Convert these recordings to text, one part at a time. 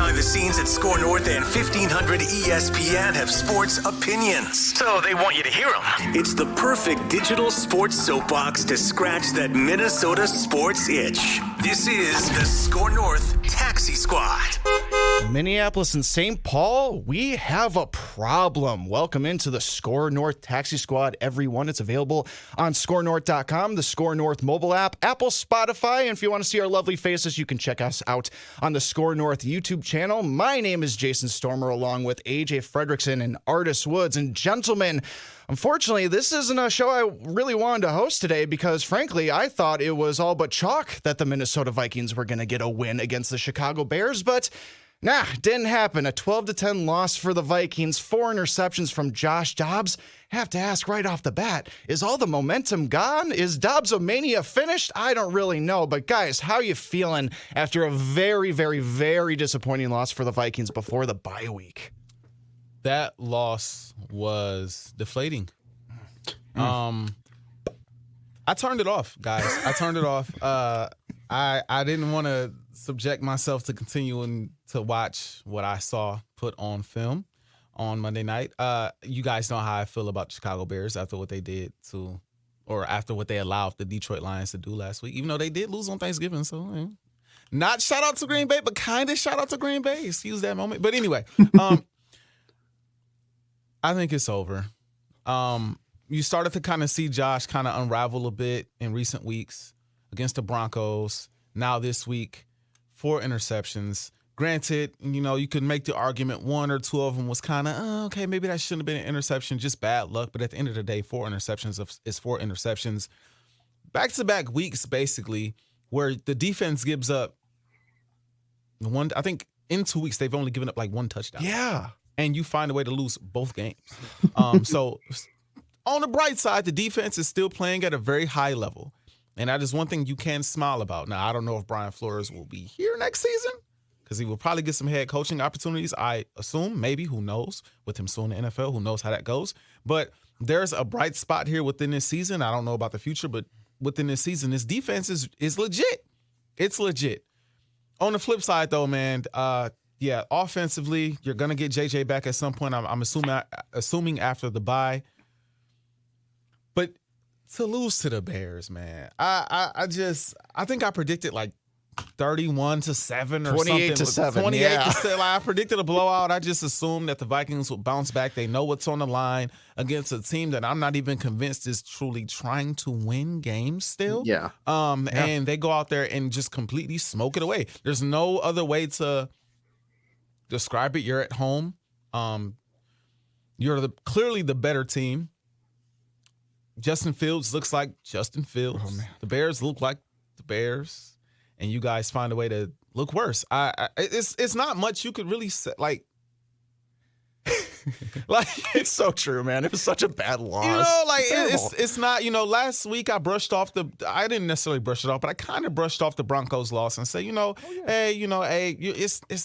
behind the scenes at SKOR North and 1500 ESPN have sports opinions. So they want you to hear them. It's the perfect digital sports soapbox to scratch that Minnesota sports itch. This is the SKOR North Taxi Squad. Minneapolis and St. Paul, we have a problem. Welcome into the SKOR North Taxi Squad, everyone. It's available on SKORNorth.com, the SKOR North mobile app, Apple, Spotify, and if you want to see our lovely faces, you can check us out on the SKOR North YouTube channel. My name is Jason Stormer, along with AJ Fredrickson and Artis Woods. And gentlemen, unfortunately, this isn't a show I really wanted to host today because, frankly, I thought it was all but chalk that the Minnesota Vikings were going to get a win against the Chicago Bears, but nah, didn't happen. A 12-10 loss for the Vikings, 4 interceptions from Josh Dobbs. Have to ask right off the bat, is all the momentum gone? Is Dobbs-omania finished? I don't really know, but guys, how you feeling after a very, very, very disappointing loss for the Vikings before the bye week? That loss was deflating. I turned it off, guys. I turned it off. I didn't want to subject myself to continuing to watch what I saw put on film on Monday night. You guys know how I feel about the Chicago Bears after what they did after what they allowed the Detroit Lions to do last week, even though they did lose on Thanksgiving. So not shout out to Green Bay, but kind of shout out to Green Bay. Excuse that moment. But anyway, I think it's over. You started to kind of see Josh kind of unravel a bit in recent weeks against the Broncos. Now this week, 4 interceptions. Granted, you could make the argument 1 or 2 of them was kind of, okay, maybe that shouldn't have been an interception, just bad luck. But at the end of the day, 4 interceptions is 4 interceptions. Back-to-back weeks, basically, where the defense gives up one. I think in 2 weeks, they've only given up like 1 touchdown. Yeah. And you find a way to lose both games. So on the bright side, the defense is still playing at a very high level. And that is one thing you can smile about. Now, I don't know if Brian Flores will be here next season because he will probably get some head coaching opportunities, I assume, maybe, who knows, with him still in the NFL, who knows how that goes. But there's a bright spot here within this season. I don't know about the future, but within this season, this defense is legit. It's legit. On the flip side, though, man, offensively, you're going to get JJ back at some point. I'm assuming after the bye. But to lose to the Bears, man, I think I predicted like 31-7 or 28 to 7. 28 yeah. to 7. I predicted a blowout. I just assumed that the Vikings would bounce back. They know what's on the line against a team that I'm not even convinced is truly trying to win games still. Yeah. And they go out there and just completely smoke it away. There's no other way to describe it. You're at home. You're clearly the better team. Justin Fields looks like Justin Fields. Oh, man. The Bears look like the Bears, and you guys find a way to look worse. It's not much you could really say. Like It's so true, man. It was such a bad loss. It's not. Last week I brushed off I didn't necessarily brush it off, but I kind of brushed off the Broncos loss and say, it's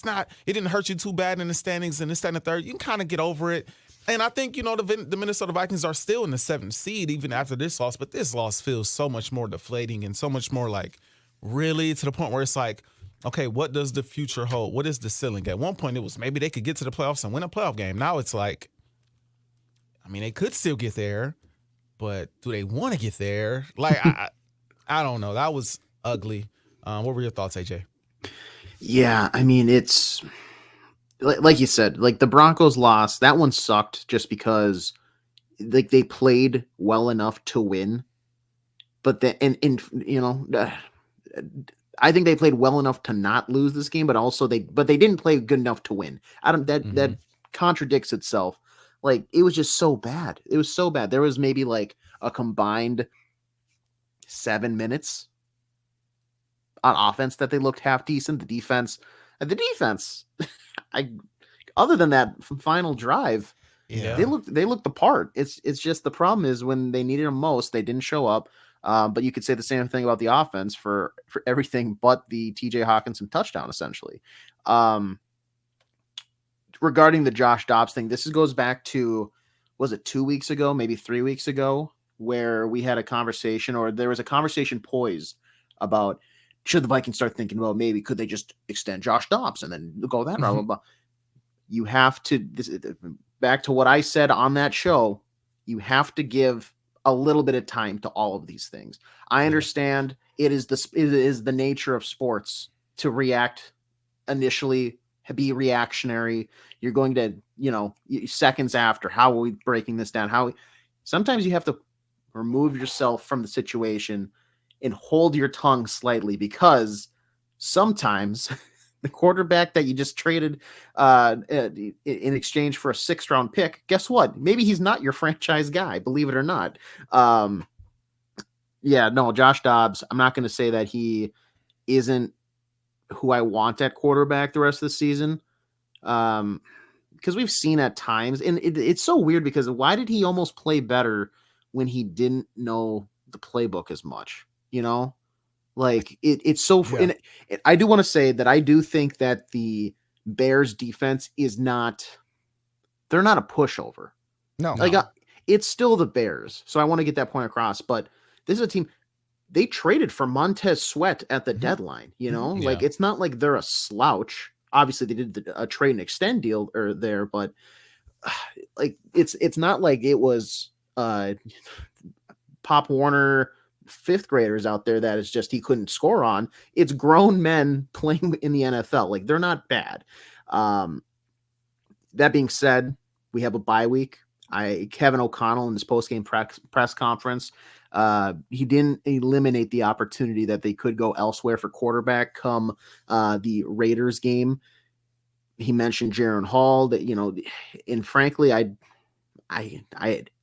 not. It didn't hurt you too bad in the standings and this, that, and the third. You can kind of get over it. And I think, the Minnesota Vikings are still in the 7th seed even after this loss, but this loss feels so much more deflating and so much more like really to the point where it's like, okay, what does the future hold? What is the ceiling? At one point, it was maybe they could get to the playoffs and win a playoff game. Now it's like, they could still get there, but do they want to get there? Like, I don't know. That was ugly. What were your thoughts, AJ? Yeah, it's like you said, like the Broncos loss, that one sucked just because like they played well enough to win. But I think they played well enough to not lose this game, but also they didn't play good enough to win. That contradicts itself. Like it was just so bad. It was so bad. There was maybe like a combined 7 minutes on offense that they looked half decent. The defense, other than that final drive, they looked the part. It's just the problem is when they needed them most, they didn't show up. But you could say the same thing about the offense for everything but the TJ Hawkinson touchdown, essentially. Regarding the Josh Dobbs thing, this goes back to, was it 2 weeks ago, maybe 3 weeks ago, where we had a conversation, or there was a conversation poised about should the Vikings start thinking, well, maybe could they just extend Josh Dobbs and then go that route? Blah. You have to, back to what I said on that show, you have to give a little bit of time to all of these things. I understand it is the nature of sports to react initially, be reactionary. You're going to, seconds after, how are we breaking this down? Sometimes you have to remove yourself from the situation and hold your tongue slightly, because sometimes the quarterback that you just traded in exchange for a 6th round pick, guess what? Maybe he's not your franchise guy, believe it or not. Josh Dobbs, I'm not going to say that he isn't who I want at quarterback the rest of the season. Because we've seen at times, and it's so weird, because why did he almost play better when he didn't know the playbook as much? It's so. Yeah. And I do want to say that I do think that the Bears defense they're not a pushover. No, it's still the Bears. So I want to get that point across. But this is a team. They traded for Montez Sweat at the deadline. It's not like they're a slouch. Obviously, they did a trade and extend deal there, but it's not like it was Pop Warner 5th graders out there that is just he couldn't score on. It's grown men playing in the NFL. They're not bad. That being said, we have a bye week. Kevin O'Connell in his post-game press conference, he didn't eliminate the opportunity that they could go elsewhere for quarterback come the Raiders game. He mentioned Jaron Hall, that, and frankly,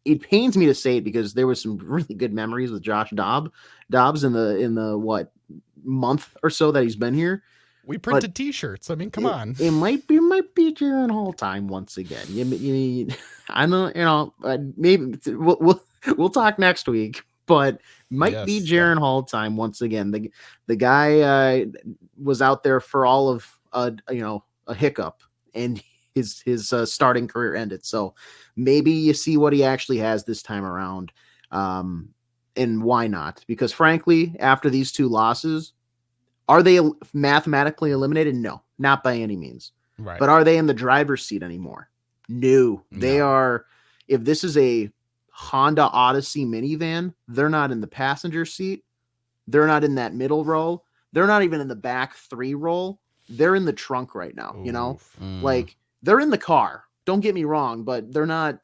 it pains me to say it, because there was some really good memories with Josh Dobbs in the month or so that he's been here. We printed T-shirts. I mean, come on. It might be Jaron Hall time once again. I know, maybe we'll talk next week, but might be Jaron Hall time once again. The guy was out there for all of a hiccup, and his starting career ended. So maybe you see what he actually has this time around. And why not? Because frankly, after these 2 losses, are they mathematically eliminated? No, not by any means. Right. But are they in the driver's seat anymore? No. They are. If this is a Honda Odyssey minivan, they're not in the passenger seat. They're not in that middle row. They're not even in the back 3 row. They're in the trunk right now. They're in the car. Don't get me wrong, but they're not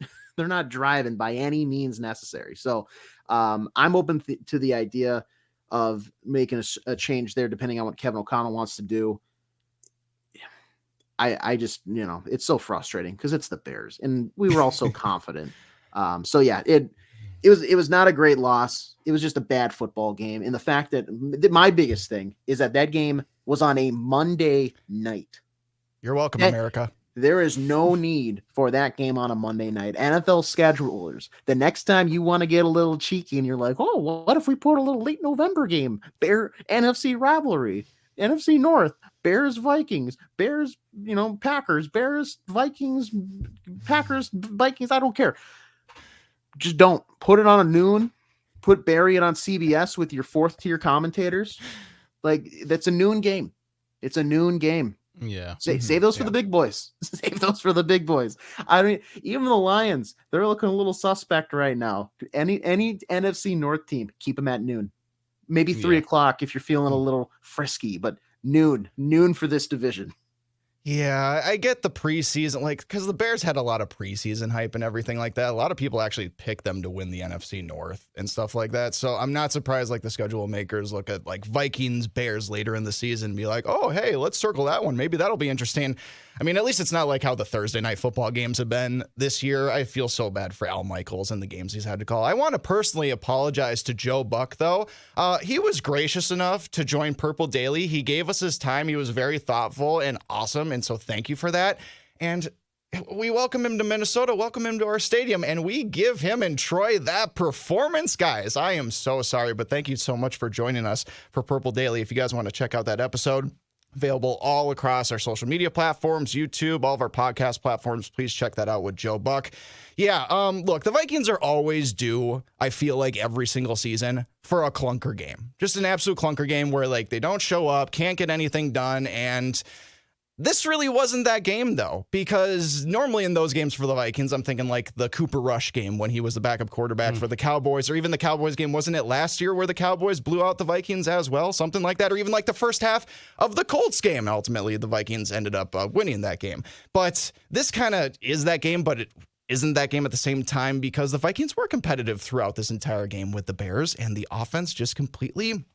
driving by any means necessary. So I'm open to the idea of making a change there, depending on what Kevin O'Connell wants to do. I just, it's so frustrating, because it's the Bears, and we were all so confident. It was not a great loss. It was just a bad football game. And the fact that my biggest thing is that game was on a Monday night. You're welcome, America. There is no need for that game on a Monday night. NFL schedulers, the next time you want to get a little cheeky and you're like, oh, well, what if we put a little late November game? Bear NFC rivalry, NFC North, Bears, Vikings, Bears, Packers, Bears, Vikings, Packers, Vikings. I don't care. Just don't put it on a noon. Bury it on CBS with your 4th tier commentators. That's a noon game. It's a noon game. Yeah. Save those for the big boys. Save those for the big boys. I mean, even the Lions, they're looking a little suspect right now. Any NFC North team, keep them at noon. Maybe 3 o'clock if you're feeling a little frisky, but noon for this division. Yeah, I get the preseason, because the Bears had a lot of preseason hype and everything like that. A lot of people actually picked them to win the NFC North and stuff like that. So I'm not surprised, the schedule makers look at Vikings, Bears later in the season and be like, oh, hey, let's circle that one. Maybe that'll be interesting. I mean, at least it's not like how the Thursday night football games have been this year. I feel so bad for Al Michaels and the games he's had to call. I want to personally apologize to Joe Buck, though. He was gracious enough to join Purple Daily. He gave us his time. He was very thoughtful and awesome. And so thank you for that. And we welcome him to Minnesota, welcome him to our stadium, and we give him and Troy that performance, guys. I am so sorry, but thank you so much for joining us for Purple Daily. If you guys want to check out that episode, Available all across our social media platforms, YouTube, all of our podcast platforms. Please check that out with Joe Buck. Yeah, look, the Vikings are always due, I feel like, every single season for a clunker game. Just an absolute clunker game where, like, they don't show up, can't get anything done, and this really wasn't that game, though, because normally in those games for the Vikings, I'm thinking like the Cooper Rush game when he was the backup quarterback for the Cowboys, or even the Cowboys game. Wasn't it last year where the Cowboys blew out the Vikings as well? Something like that, or even like the first half of the Colts game. And ultimately, the Vikings ended up winning that game. But this kind of is that game, but it isn't that game at the same time because the Vikings were competitive throughout this entire game with the Bears, and the offense just completely...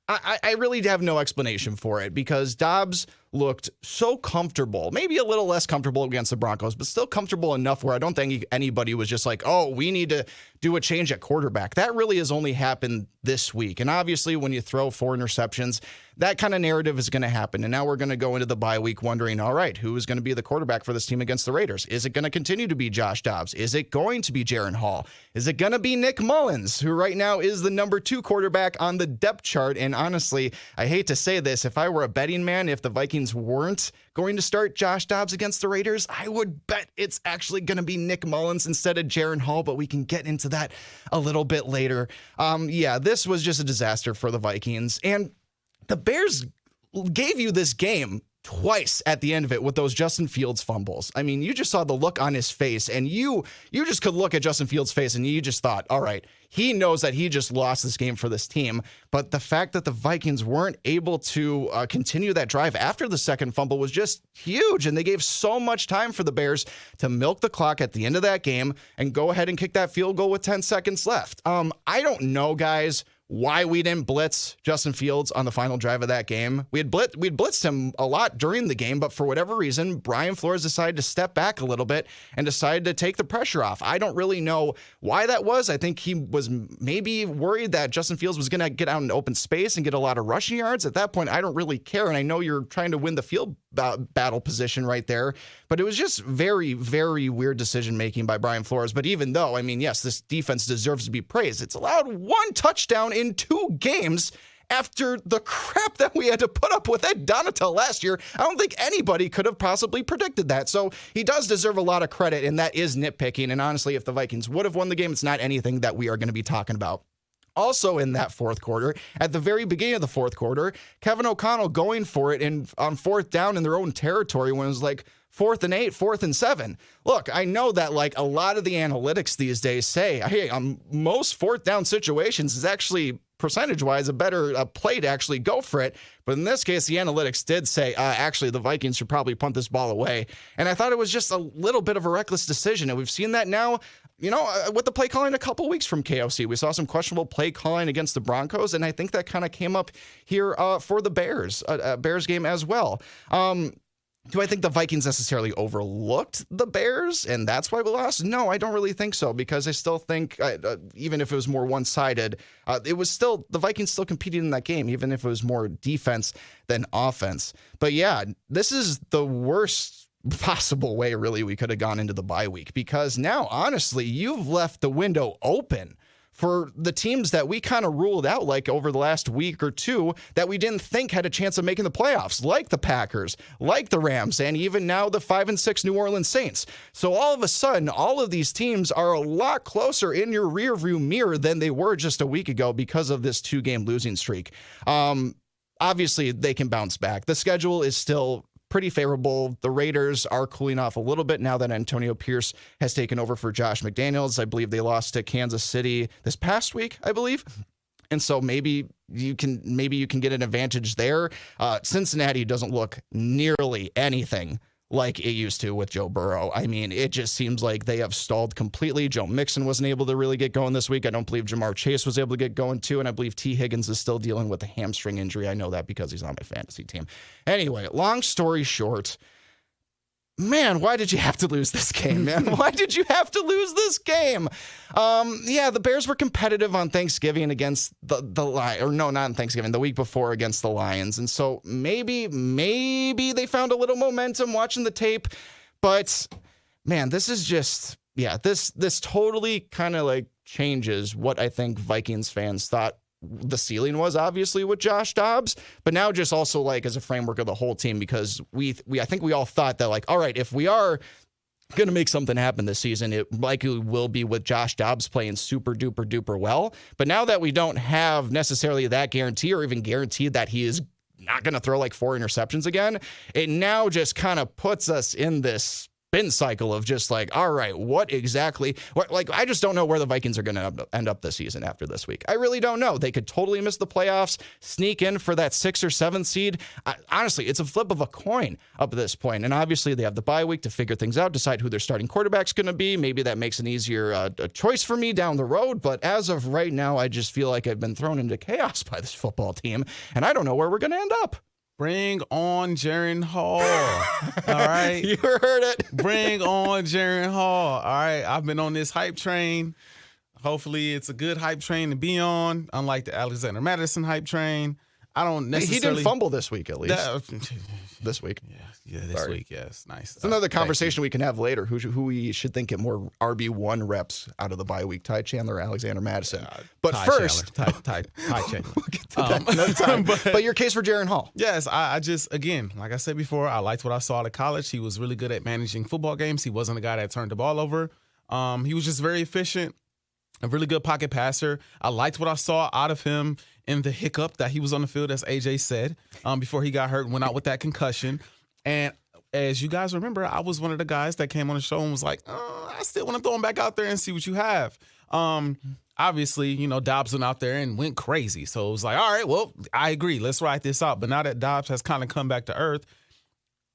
I really have no explanation for it because Dobbs looked so comfortable, maybe a little less comfortable against the Broncos, but still comfortable enough where I don't think anybody was just like, oh, we need to do a change at quarterback. That really has only happened this week. And obviously when you throw 4 interceptions, that kind of narrative is going to happen. And now we're going to go into the bye week wondering, all right, who is going to be the quarterback for this team against the Raiders? Is it going to continue to be Josh Dobbs? Is it going to be Jaron Hall? Is it going to be Nick Mullins, who right now is the number 2 quarterback on the depth chart? And honestly, I hate to say this, if I were a betting man, if the Vikings weren't going to start Josh Dobbs against the Raiders, I would bet it's actually going to be Nick Mullins instead of Jaron Hall, but we can get into that a little bit later. Yeah, this was just a disaster for the Vikings. And the Bears gave you this game twice at the end of it with those Justin Fields fumbles. I mean, you just saw the look on his face, and you just could look at Justin Fields' face, and you just thought, all right, he knows that he just lost this game for this team. But the fact that the Vikings weren't able to continue that drive after the second fumble was just huge, and they gave so much time for the Bears to milk the clock at the end of that game and go ahead and kick that field goal with 10 seconds left. I don't know, guys, why we didn't blitz Justin Fields on the final drive of that game. We'd blitzed him a lot during the game, but for whatever reason, Brian Flores decided to step back a little bit and decided to take the pressure off. I don't really know why that was. I think he was maybe worried that Justin Fields was going to get out in open space and get a lot of rushing yards. At that point, I don't really care, and I know you're trying to win the field battle position right there, but it was just very, very weird decision-making by Brian Flores. But even though, I mean, yes, this defense deserves to be praised. It's allowed 1 touchdown in 2 games after the crap that we had to put up with Ed Donatel last year. I don't think anybody could have possibly predicted that. So he does deserve a lot of credit, and that is nitpicking. And honestly, if the Vikings would have won the game, it's not anything that we are going to be talking about. Also in that fourth quarter, at the very beginning of the fourth quarter, Kevin O'Connell going for it on 4th down in their own territory when it was like 4th and 8, 4th and 7. Look, I know that like a lot of the analytics these days say, hey, most 4th down situations is actually percentage-wise a better play to actually go for it. But in this case, the analytics did say, actually, the Vikings should probably punt this ball away. And I thought it was just a little bit of a reckless decision. And we've seen that now, with the play calling a couple weeks from KOC. We saw some questionable play calling against the Broncos, and I think that kind of came up here for the Bears game as well. Do I think the Vikings necessarily overlooked the Bears and that's why we lost? No, I don't really think so, because I still think even if it was more one-sided, it was still the Vikings still competed in that game, even if it was more defense than offense. But yeah, this is the worst possible way really we could have gone into the bye week, because now, honestly, you've left the window open for the teams that we kind of ruled out like over the last week or two that we didn't think had a chance of making the playoffs, like the Packers, like the Rams, and even now the 5-6 New Orleans Saints. So all of a sudden, all of these teams are a lot closer in your rearview mirror than they were just a week ago because of this 2-game losing streak. Obviously, they can bounce back. The schedule is still pretty favorable. The Raiders are cooling off a little bit now that Antonio Pierce has taken over for Josh McDaniels. I believe they lost to Kansas City this past week, I believe. And so maybe you can get an advantage there. Cincinnati doesn't look nearly anything like it used to with Joe Burrow. I mean, it just seems like they have stalled completely. Joe Mixon wasn't able to really get going this week. I don't believe Jamar Chase was able to get going too, and I believe T. Higgins is still dealing with a hamstring injury. I know that because he's on my fantasy team. Anyway, long story short, man, why did you have to lose this game, man? Why did you have to lose this game? Yeah, the Bears were competitive on Thanksgiving against the Lions, or no, not on Thanksgiving, the week before against the Lions. And so maybe they found a little momentum watching the tape. But man, this is just, yeah, this totally kind of like changes what I think Vikings fans thought the ceiling was obviously with Josh Dobbs, but now just also like as a framework of the whole team, because I think we all thought that like, all right, if we are going to make something happen this season, it likely will be with Josh Dobbs playing super duper duper well. But now that we don't have necessarily that guarantee or even guaranteed that he is not going to throw like 4 interceptions again, it now just kind of puts us in this spin cycle of just like, all right, what exactly, like, I just don't know where the Vikings are going to end up this season after this week. I really don't know. They could totally miss the playoffs, sneak in for that 6 or 7 seed. Honestly, it's a flip of a coin up at this point. And obviously they have the bye week to figure things out, decide who their starting quarterback's going to be. Maybe that makes an easier a choice for me down the road. But as of right now, I just feel like I've been thrown into chaos by this football team, and I don't know where we're going to end up. Bring on Jaren Hall. All right. You heard it. Bring on Jaren Hall. All right. I've been on this hype train. Hopefully it's a good hype train to be on, unlike the Alexander Madison hype train. I don't necessarily. He didn't fumble this week, at least. This week. Yeah, this week. Yes, nice. It's another conversation we can have later. Who we should think get more RB1 reps out of the bye week? Ty Chandler or Alexander Madison? But Ty first, Chandler. Ty Chandler. We'll get to that another time. But your case for Jaren Hall? Yes, I just, again, like I said before, I liked what I saw out of college. He was really good at managing football games. He wasn't a guy that turned the ball over. He was just very efficient. A really good pocket passer. I liked what I saw out of him in the hiccup that he was on the field, as AJ said, before he got hurt and went out with that concussion. And as you guys remember, I was one of the guys that came on the show and was like, I still want to throw him back out there and see what you have. Obviously, Dobbs went out there and went crazy. So it was like, all right, well, I agree. Let's ride this out. But now that Dobbs has kind of come back to earth,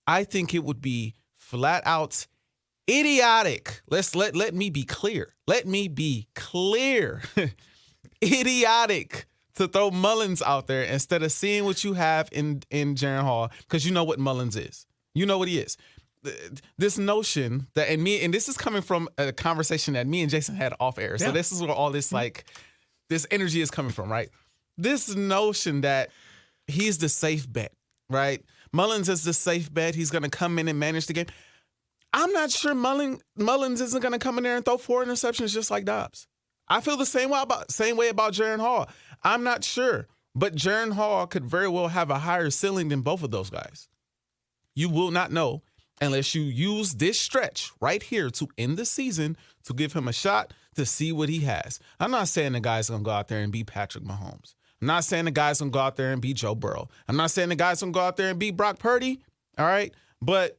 I think it would be flat out idiotic. Let me be clear. Let me be clear. Idiotic to throw Mullins out there instead of seeing what you have in Jaren Hall, because you know what Mullins is. You know what he is. This notion that, and this is coming from a conversation that me and Jason had off air. So this is where all this this energy is coming from, right? This notion that he's the safe bet, right? Mullins is the safe bet. He's going to come in and manage the game. I'm not sure Mullins isn't going to come in there and throw 4 interceptions just like Dobbs. I feel the same way about Jaren Hall. I'm not sure, but Jaren Hall could very well have a higher ceiling than both of those guys. You will not know unless you use this stretch right here to end the season to give him a shot to see what he has. I'm not saying the guy's going to go out there and beat Patrick Mahomes. I'm not saying the guy's going to go out there and beat Joe Burrow. I'm not saying the guy's going to go out there and beat Brock Purdy, all right? But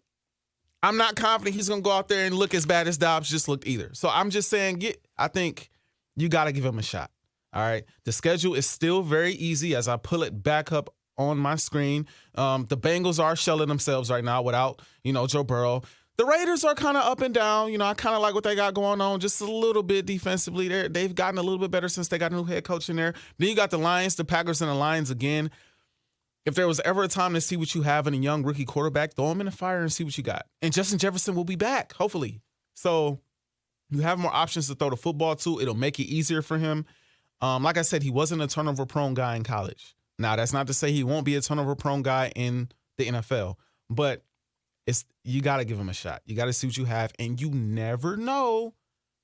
I'm not confident he's going to go out there and look as bad as Dobbs just looked either. So I'm just saying, I think you got to give him a shot, all right? The schedule is still very easy as I pull it back up on my screen. The Bengals are shelling themselves right now without, Joe Burrow. The Raiders are kind of up and down. I kind of like what they got going on just a little bit defensively. They've gotten a little bit better since they got a new head coach in there. Then you got the Lions, the Packers, and the Lions again. If there was ever a time to see what you have in a young rookie quarterback, throw him in the fire and see what you got. And Justin Jefferson will be back, hopefully. So you have more options to throw the football to. It'll make it easier for him. Like I said, he wasn't a turnover-prone guy in college. Now, that's not to say he won't be a turnover-prone guy in the NFL, but you got to give him a shot. You got to see what you have, and you never know.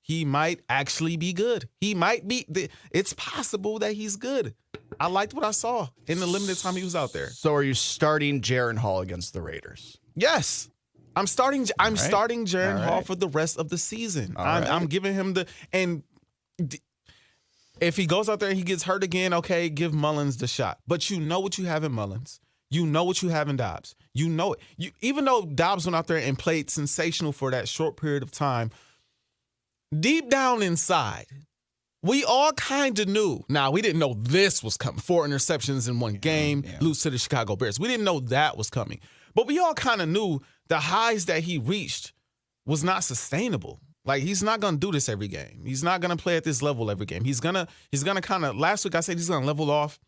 He might actually be good. He might be. It's possible that he's good. I liked what I saw in the limited time he was out there. So are you starting Jaren Hall against the Raiders? Yes. I'm starting Jaren Hall for the rest of the season. I'm giving him if he goes out there and he gets hurt again, okay, give Mullins the shot. But you know what you have in Mullins. You know what you have in Dobbs. You know it. Even though Dobbs went out there and played sensational for that short period of time, deep down inside, we all kind of knew. Now, we didn't know this was coming. 4 interceptions in one game, lose to the Chicago Bears. We didn't know that was coming. But we all kind of knew the highs that he reached was not sustainable. Like, he's not going to do this every game. He's not going to play at this level every game. He's gonna kind of, last week I said he's going to level off.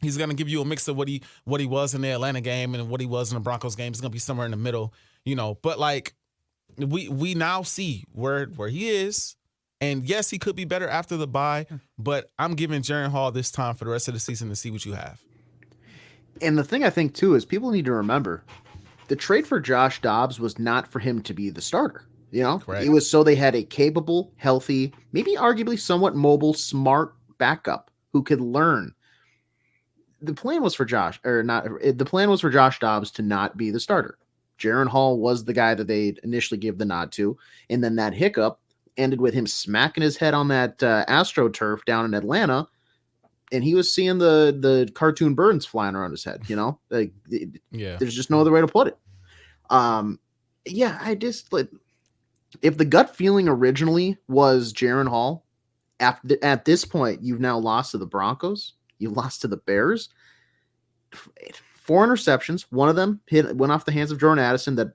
He's going to give you a mix of what he was in the Atlanta game and what he was in the Broncos game. He's going to be somewhere in the middle, But, like, we now see where he is. And, yes, he could be better after the bye, but I'm giving Jaren Hall this time for the rest of the season to see what you have. And the thing I think, too, is people need to remember the trade for Josh Dobbs was not for him to be the starter. Correct. It was so they had a capable, healthy, maybe arguably somewhat mobile, smart backup who could learn the plan was for Josh Dobbs to not be the starter. Jaren Hall was the guy that they initially gave the nod to, and then that hiccup ended with him smacking his head on that AstroTurf down in Atlanta, and he was seeing the cartoon birds flying around his head. Like there's just no other way to put it. I just like, if the gut feeling originally was Jaren Hall, at this point you've now lost to the Broncos, you lost to the Bears. 4 interceptions. One of them went off the hands of Jordan Addison that,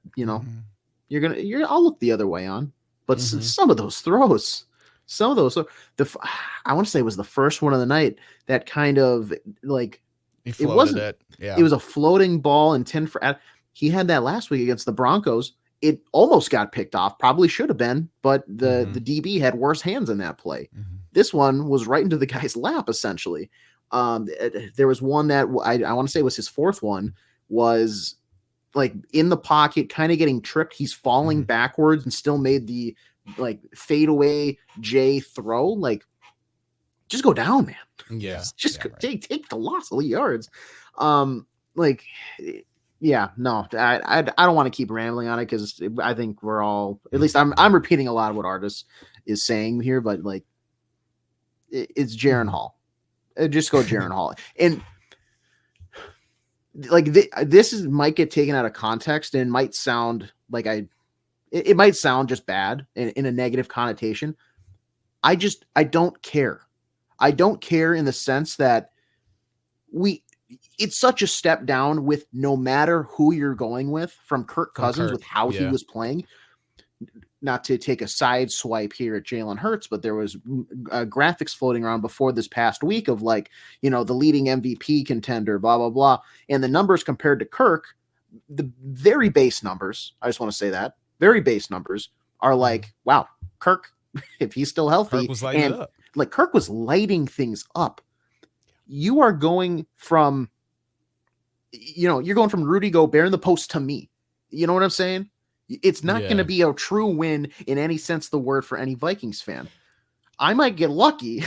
I'll look the other way on. But some of those throws, I want to say it was the first one of the night that kind of like, it wasn't, it was a floating ball and 10 for, he had that last week against the Broncos. It almost got picked off, probably should have been, but the DB had worse hands in that play. This one was right into the guy's lap, essentially. There was one that I want to say was his fourth one, was like in the pocket, kind of getting tripped. He's falling backwards and still made the like fadeaway J throw. Like, just go down, man. Yeah. Take the loss of the yards. I don't want to keep rambling on it because I think we're all, at least I'm repeating a lot of what Artis is saying here, but like it's Jaren Hall. Just go Jaren Hall. And like this might get taken out of context and might sound like it might sound just bad in a negative connotation. I don't care. I don't care in the sense that it's such a step down with no matter who you're going with from Kirk Cousins with how he was playing. Not to take a side swipe here at Jalen Hurts, but there was graphics floating around before this past week of like, the leading MVP contender, blah, blah, blah. And the numbers compared to Kirk, the very base numbers, I just want to say that, very base numbers are like, wow, Kirk, if he's still healthy, Kirk was lighting it up. Like Kirk was lighting things up. You are going from, you're going from Rudy Gobert in the post to me. You know what I'm saying? It's not going to be a true win in any sense of the word for any Vikings fan. I might get lucky.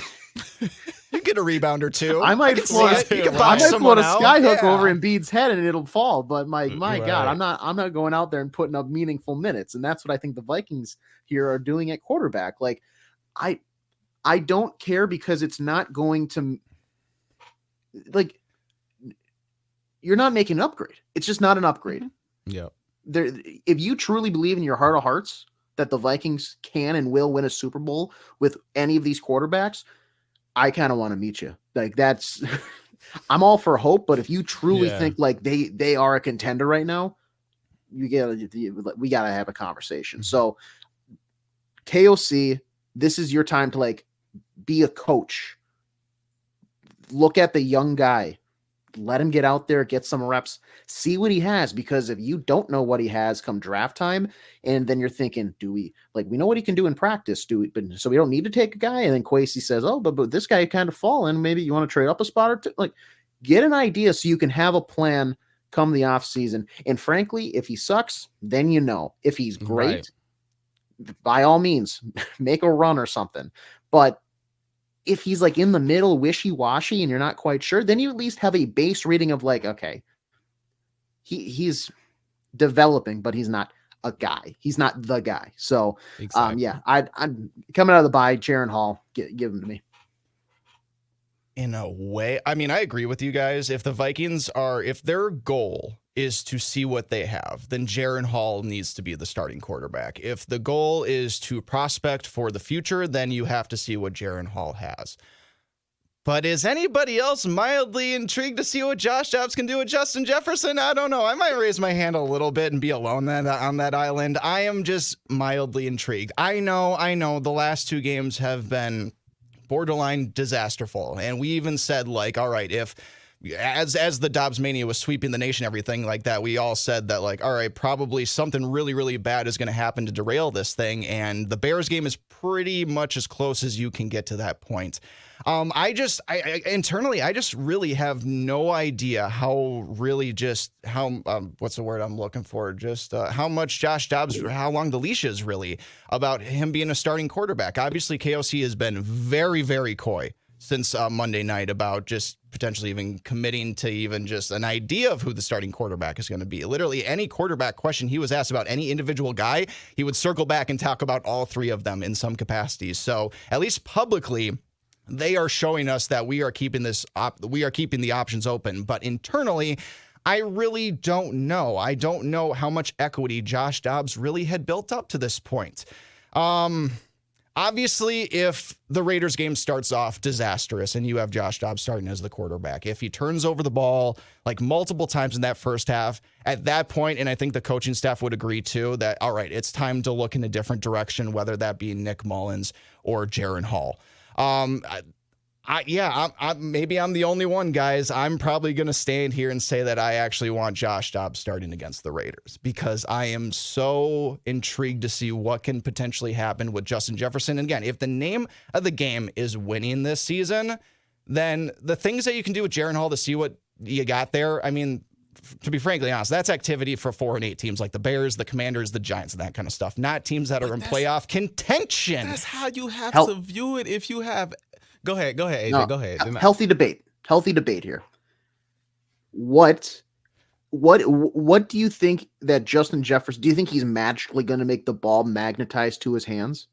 You get a rebound or two. I might float a skyhook over Embiid's head and it'll fall. But my God, I'm not going out there and putting up meaningful minutes. And that's what I think the Vikings here are doing at quarterback. Like, I don't care because it's not going to, like, you're not making an upgrade. It's just not an upgrade. Yeah. If you truly believe in your heart of hearts that the Vikings can and will win a Super Bowl with any of these quarterbacks, I kind of want to meet you. Like that's, I'm all for hope, but if you truly think like they are a contender right now, we gotta have a conversation. So KOC, this is your time to like be a coach. Look at the young guy. Let him get out there, get some reps, see what he has. Because if you don't know what he has come draft time, and then you're thinking, we know what he can do in practice? So we don't need to take a guy? And then Kwesi says, oh, but this guy kind of fallen. Maybe you want to trade up a spot or two. Like, get an idea so you can have a plan come the off season. And frankly, if he sucks, then if he's great, by all means, make a run or something. But if he's like in the middle, wishy-washy, and you're not quite sure, then you at least have a base reading of like, okay, he's developing, but he's not a guy. He's not the guy. So, exactly. I'm coming out of the bye, Jaren Hall, give him to me. In a way, I mean, I agree with you guys. If the Vikings if their goal is to see what they have, then Jaren Hall needs to be the starting quarterback. If the goal is to prospect for the future, then you have to see what Jaren Hall has. But is anybody else mildly intrigued to see what Josh Dobbs can do with Justin Jefferson? I don't know. I might raise my hand a little bit and be alone on that island. I am just mildly intrigued. I know the last 2 games have been borderline disasterful. And we even said, like, all right, if as the Dobbs mania was sweeping the nation, everything like that, we all said that, like, all right, probably something really, really bad is going to happen to derail this thing. And the Bears game is pretty much as close as you can get to that point. Internally, I just really have no idea how what's the word I'm looking for? Just how much Josh Dobbs, how long the leash is really about him being a starting quarterback. Obviously, KOC has been very, very coy since Monday night about just potentially even committing to even just an idea of who the starting quarterback is going to be. Literally any quarterback question he was asked about any individual guy, he would circle back and talk about all three of them in some capacities. So at least publicly, they are showing us that we are keeping the options open. But internally, I really don't know. I don't know how much equity Josh Dobbs really had built up to this point. Obviously, if the Raiders game starts off disastrous and you have Josh Dobbs starting as the quarterback, if he turns over the ball like multiple times in that first half, at that point, and I think the coaching staff would agree too, that, all right, it's time to look in a different direction, whether that be Nick Mullins or Jaron Hall. Maybe I'm the only one, guys. I'm probably going to stand here and say that I actually want Josh Dobbs starting against the Raiders because I am so intrigued to see what can potentially happen with Justin Jefferson. And again, if the name of the game is winning this season, then the things that you can do with Jaron Hall to see what you got there, I mean, to be frankly honest, that's activity for 4-8 teams like the Bears, the Commanders, the Giants, and that kind of stuff, not teams that are in playoff contention. That's how you have to view it if you have... Go ahead, AJ. No, go ahead. Healthy debate here. What do you think that Justin Jefferson? Do you think he's magically going to make the ball magnetized to his hands?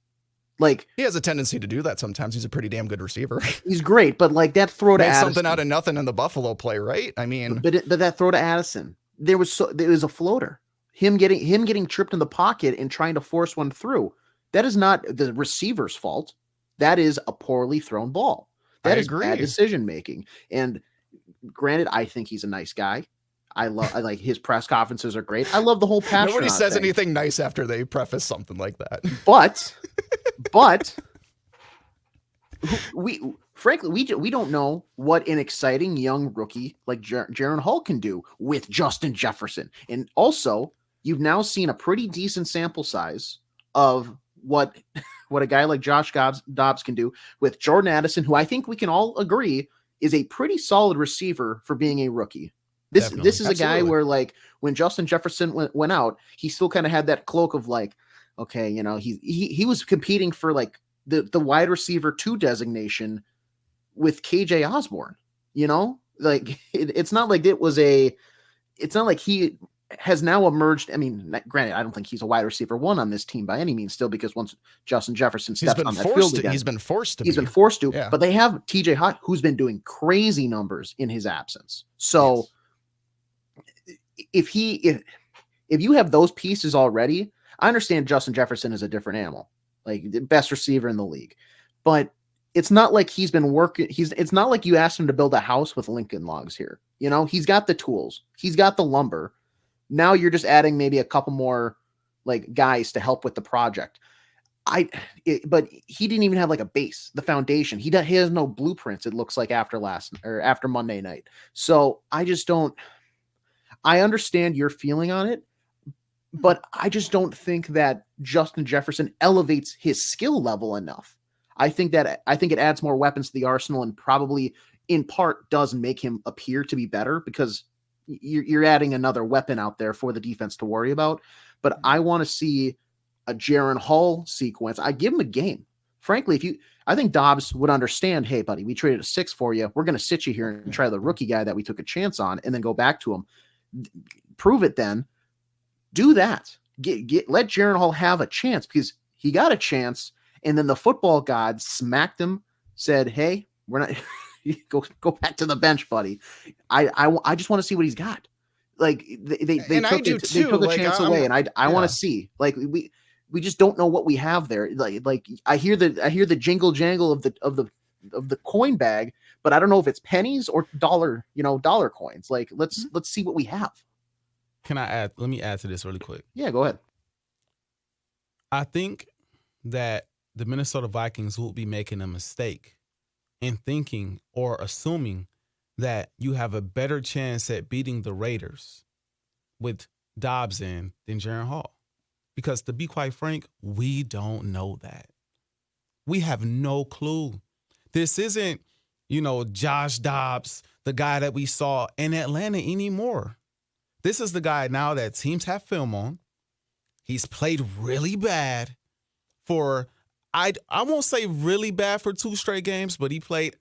Like, he has a tendency to do that sometimes. He's a pretty damn good receiver. He's great, but like that throw to Addison, something out of nothing in the Buffalo play, right? I mean, but that throw to Addison, there was a floater. Him getting tripped in the pocket and trying to force one through. That is not the receiver's fault. That is a poorly thrown ball. That is bad decision making. And granted, I think he's a nice guy. I like his press conferences are great. I love the whole passion. Nobody says anything nice after they preface something like that. But we don't know what an exciting young rookie like Jaron Hall can do with Justin Jefferson. And also, you've now seen a pretty decent sample size of what a guy like Josh Dobbs can do with Jordan Addison, who I think we can all agree is a pretty solid receiver for being a rookie. This is a guy where, like, when Justin Jefferson went out, he still kind of had that cloak of like, okay, you know, he was competing for like the wide receiver 2 designation with KJ Osborne, you know, like it's not like he has now emerged. I mean, granted, I don't think he's a wide receiver 1 on this team by any means still, because once Justin Jefferson steps on that field again, he's been forced to, yeah. But they have TJ Hutt, who's been doing crazy numbers in his absence. So if you have those pieces already, I understand Justin Jefferson is a different animal, like the best receiver in the league, but it's not like he's been working. It's not like you asked him to build a house with Lincoln logs here. You know, he's got the tools, he's got the lumber. Now you're just adding maybe a couple more like guys to help with the project. But he didn't even have like a base, the foundation. He has no blueprints. It looks like after Monday night. So I understand your feeling on it, but I just don't think that Justin Jefferson elevates his skill level enough. I think it adds more weapons to the arsenal and probably in part does make him appear to be better because you're adding another weapon out there for the defense to worry about. But I want to see a Jaron Hall sequence. I give him a game. Frankly, I think Dobbs would understand, hey, buddy, we traded a 6 for you. We're going to sit you here and try the rookie guy that we took a chance on and then go back to him. Prove it then. Do that. Let Jaron Hall have a chance because he got a chance. And then the football god smacked him, said, hey, we're not go back to the bench, buddy. I just want to see what he's got. Like they took a chance away, and I want to see. Like we just don't know what we have there. Like I hear the jingle jangle of the coin bag, but I don't know if it's pennies or dollar coins. Like let's see what we have. Can I add? Let me add to this really quick. Yeah, go ahead. I think that the Minnesota Vikings will be making a mistake in thinking or assuming that you have a better chance at beating the Raiders with Dobbs in than Jaron Hall. Because to be quite frank, we don't know that. We have no clue. This isn't, Josh Dobbs, the guy that we saw in Atlanta anymore. This is the guy now that teams have film on. He's played really bad for I won't say really bad for 2 straight games, but he played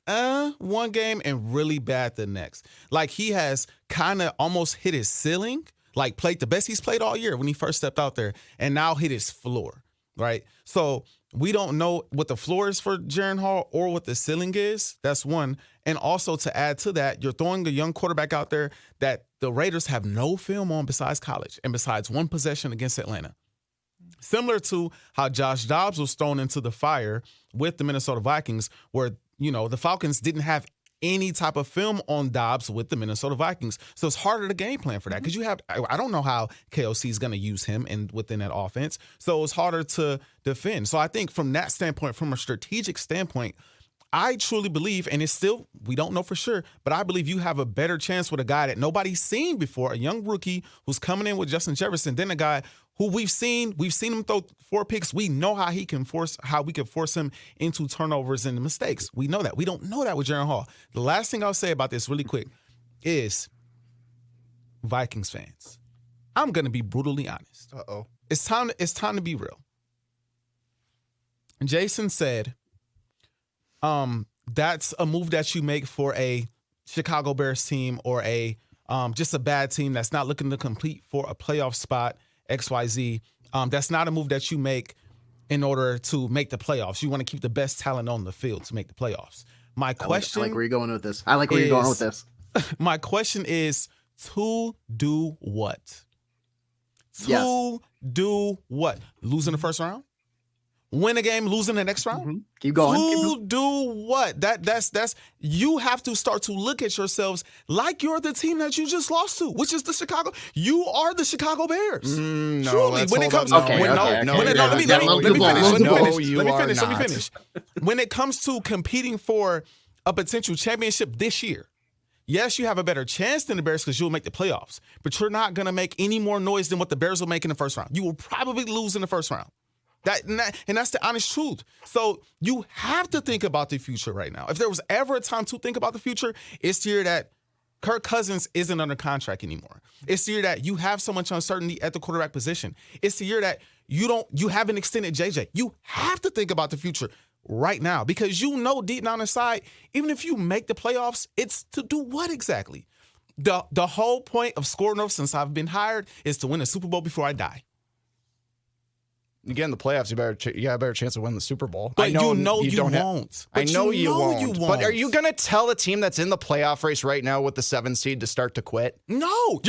one game and really bad the next. Like, he has kind of almost hit his ceiling, like played the best he's played all year when he first stepped out there, and now hit his floor, right? So we don't know what the floor is for Jaren Hall or what the ceiling is. That's one. And also, to add to that, you're throwing a young quarterback out there that the Raiders have no film on besides college and besides one possession against Atlanta. Similar to how Josh Dobbs was thrown into the fire with the Minnesota Vikings, where, the Falcons didn't have any type of film on Dobbs with the Minnesota Vikings. So it's harder to game plan for that because I don't know how KOC is going to use him within that offense. So it's harder to defend. So I think from that standpoint, from a strategic standpoint, I truly believe, and it's still, we don't know for sure, but I believe you have a better chance with a guy that nobody's seen before, a young rookie who's coming in with Justin Jefferson, than a guy who we've seen him throw 4 picks. We know how we can force him into turnovers and mistakes. We know that. We don't know that with Jaren Hall. The last thing I'll say about this really quick is, Vikings fans, I'm going to be brutally honest. It's time to be real. Jason said, that's a move that you make for a Chicago Bears team or just a bad team that's not looking to compete for a playoff spot, XYZ. That's not a move that you make in order to make the playoffs. You want to keep the best talent on the field to make the playoffs. My question, I like where you're going with this. I like where you're going with this. My question is, to do what? Do what? Lose in the first round? Win a game, lose in the next round? Mm-hmm. Keep going. To do what? That's you have to start to look at yourselves like you're the team that you just lost to, which is the Chicago. You are the Chicago Bears. No, truly, when it comes let me finish. When it comes to competing for a potential championship this year, yes, you have a better chance than the Bears because you'll make the playoffs, but you're not going to make any more noise than what the Bears will make in the first round. You will probably lose in the first round. And that's the honest truth. So you have to think about the future right now. If there was ever a time to think about the future, it's the year that Kirk Cousins isn't under contract anymore. It's the year that you have so much uncertainty at the quarterback position. It's the year that you haven't extended JJ. You have to think about the future right now because deep down inside, even if you make the playoffs, it's to do what exactly? The whole point of SKOR North since I've been hired is to win a Super Bowl before I die. Again, the playoffs, you got a better chance of winning the Super Bowl. But you won't. I know you won't. But are you going to tell a team that's in the playoff race right now with the 7th seed to start to quit? No.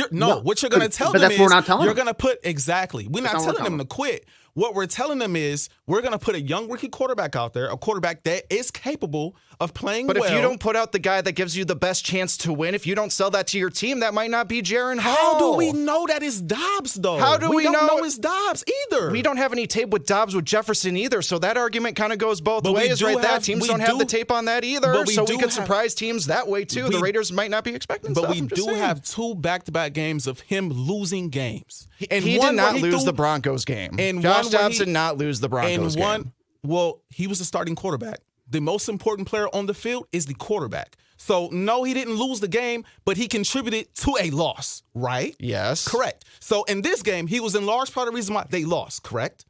What you're going to tell them is you're going to put exactly. We're not telling them to quit. What we're telling them is we're going to put a young rookie quarterback out there, a quarterback that is capable of playing well. But if you don't put out the guy that gives you the best chance to win, if you don't sell that to your team, that might not be Jaren Hall. How do we know that it's Dobbs, though? How do we don't know it's Dobbs either? We don't have any tape with Dobbs with Jefferson either, so that argument kind of goes both ways right there. Teams don't have the tape on that either, so we could surprise teams that way, too. The Raiders might not be expecting stuff. But we do have 2 back-to-back games of him losing games. And he did not lose the Broncos game. Josh Dobbs did not lose the Broncos game. Well, he was the starting quarterback. The most important player on the field is the quarterback. So, no, he didn't lose the game, but he contributed to a loss, right? Yes. Correct. So, in this game, he was in large part of the reason why they lost, correct?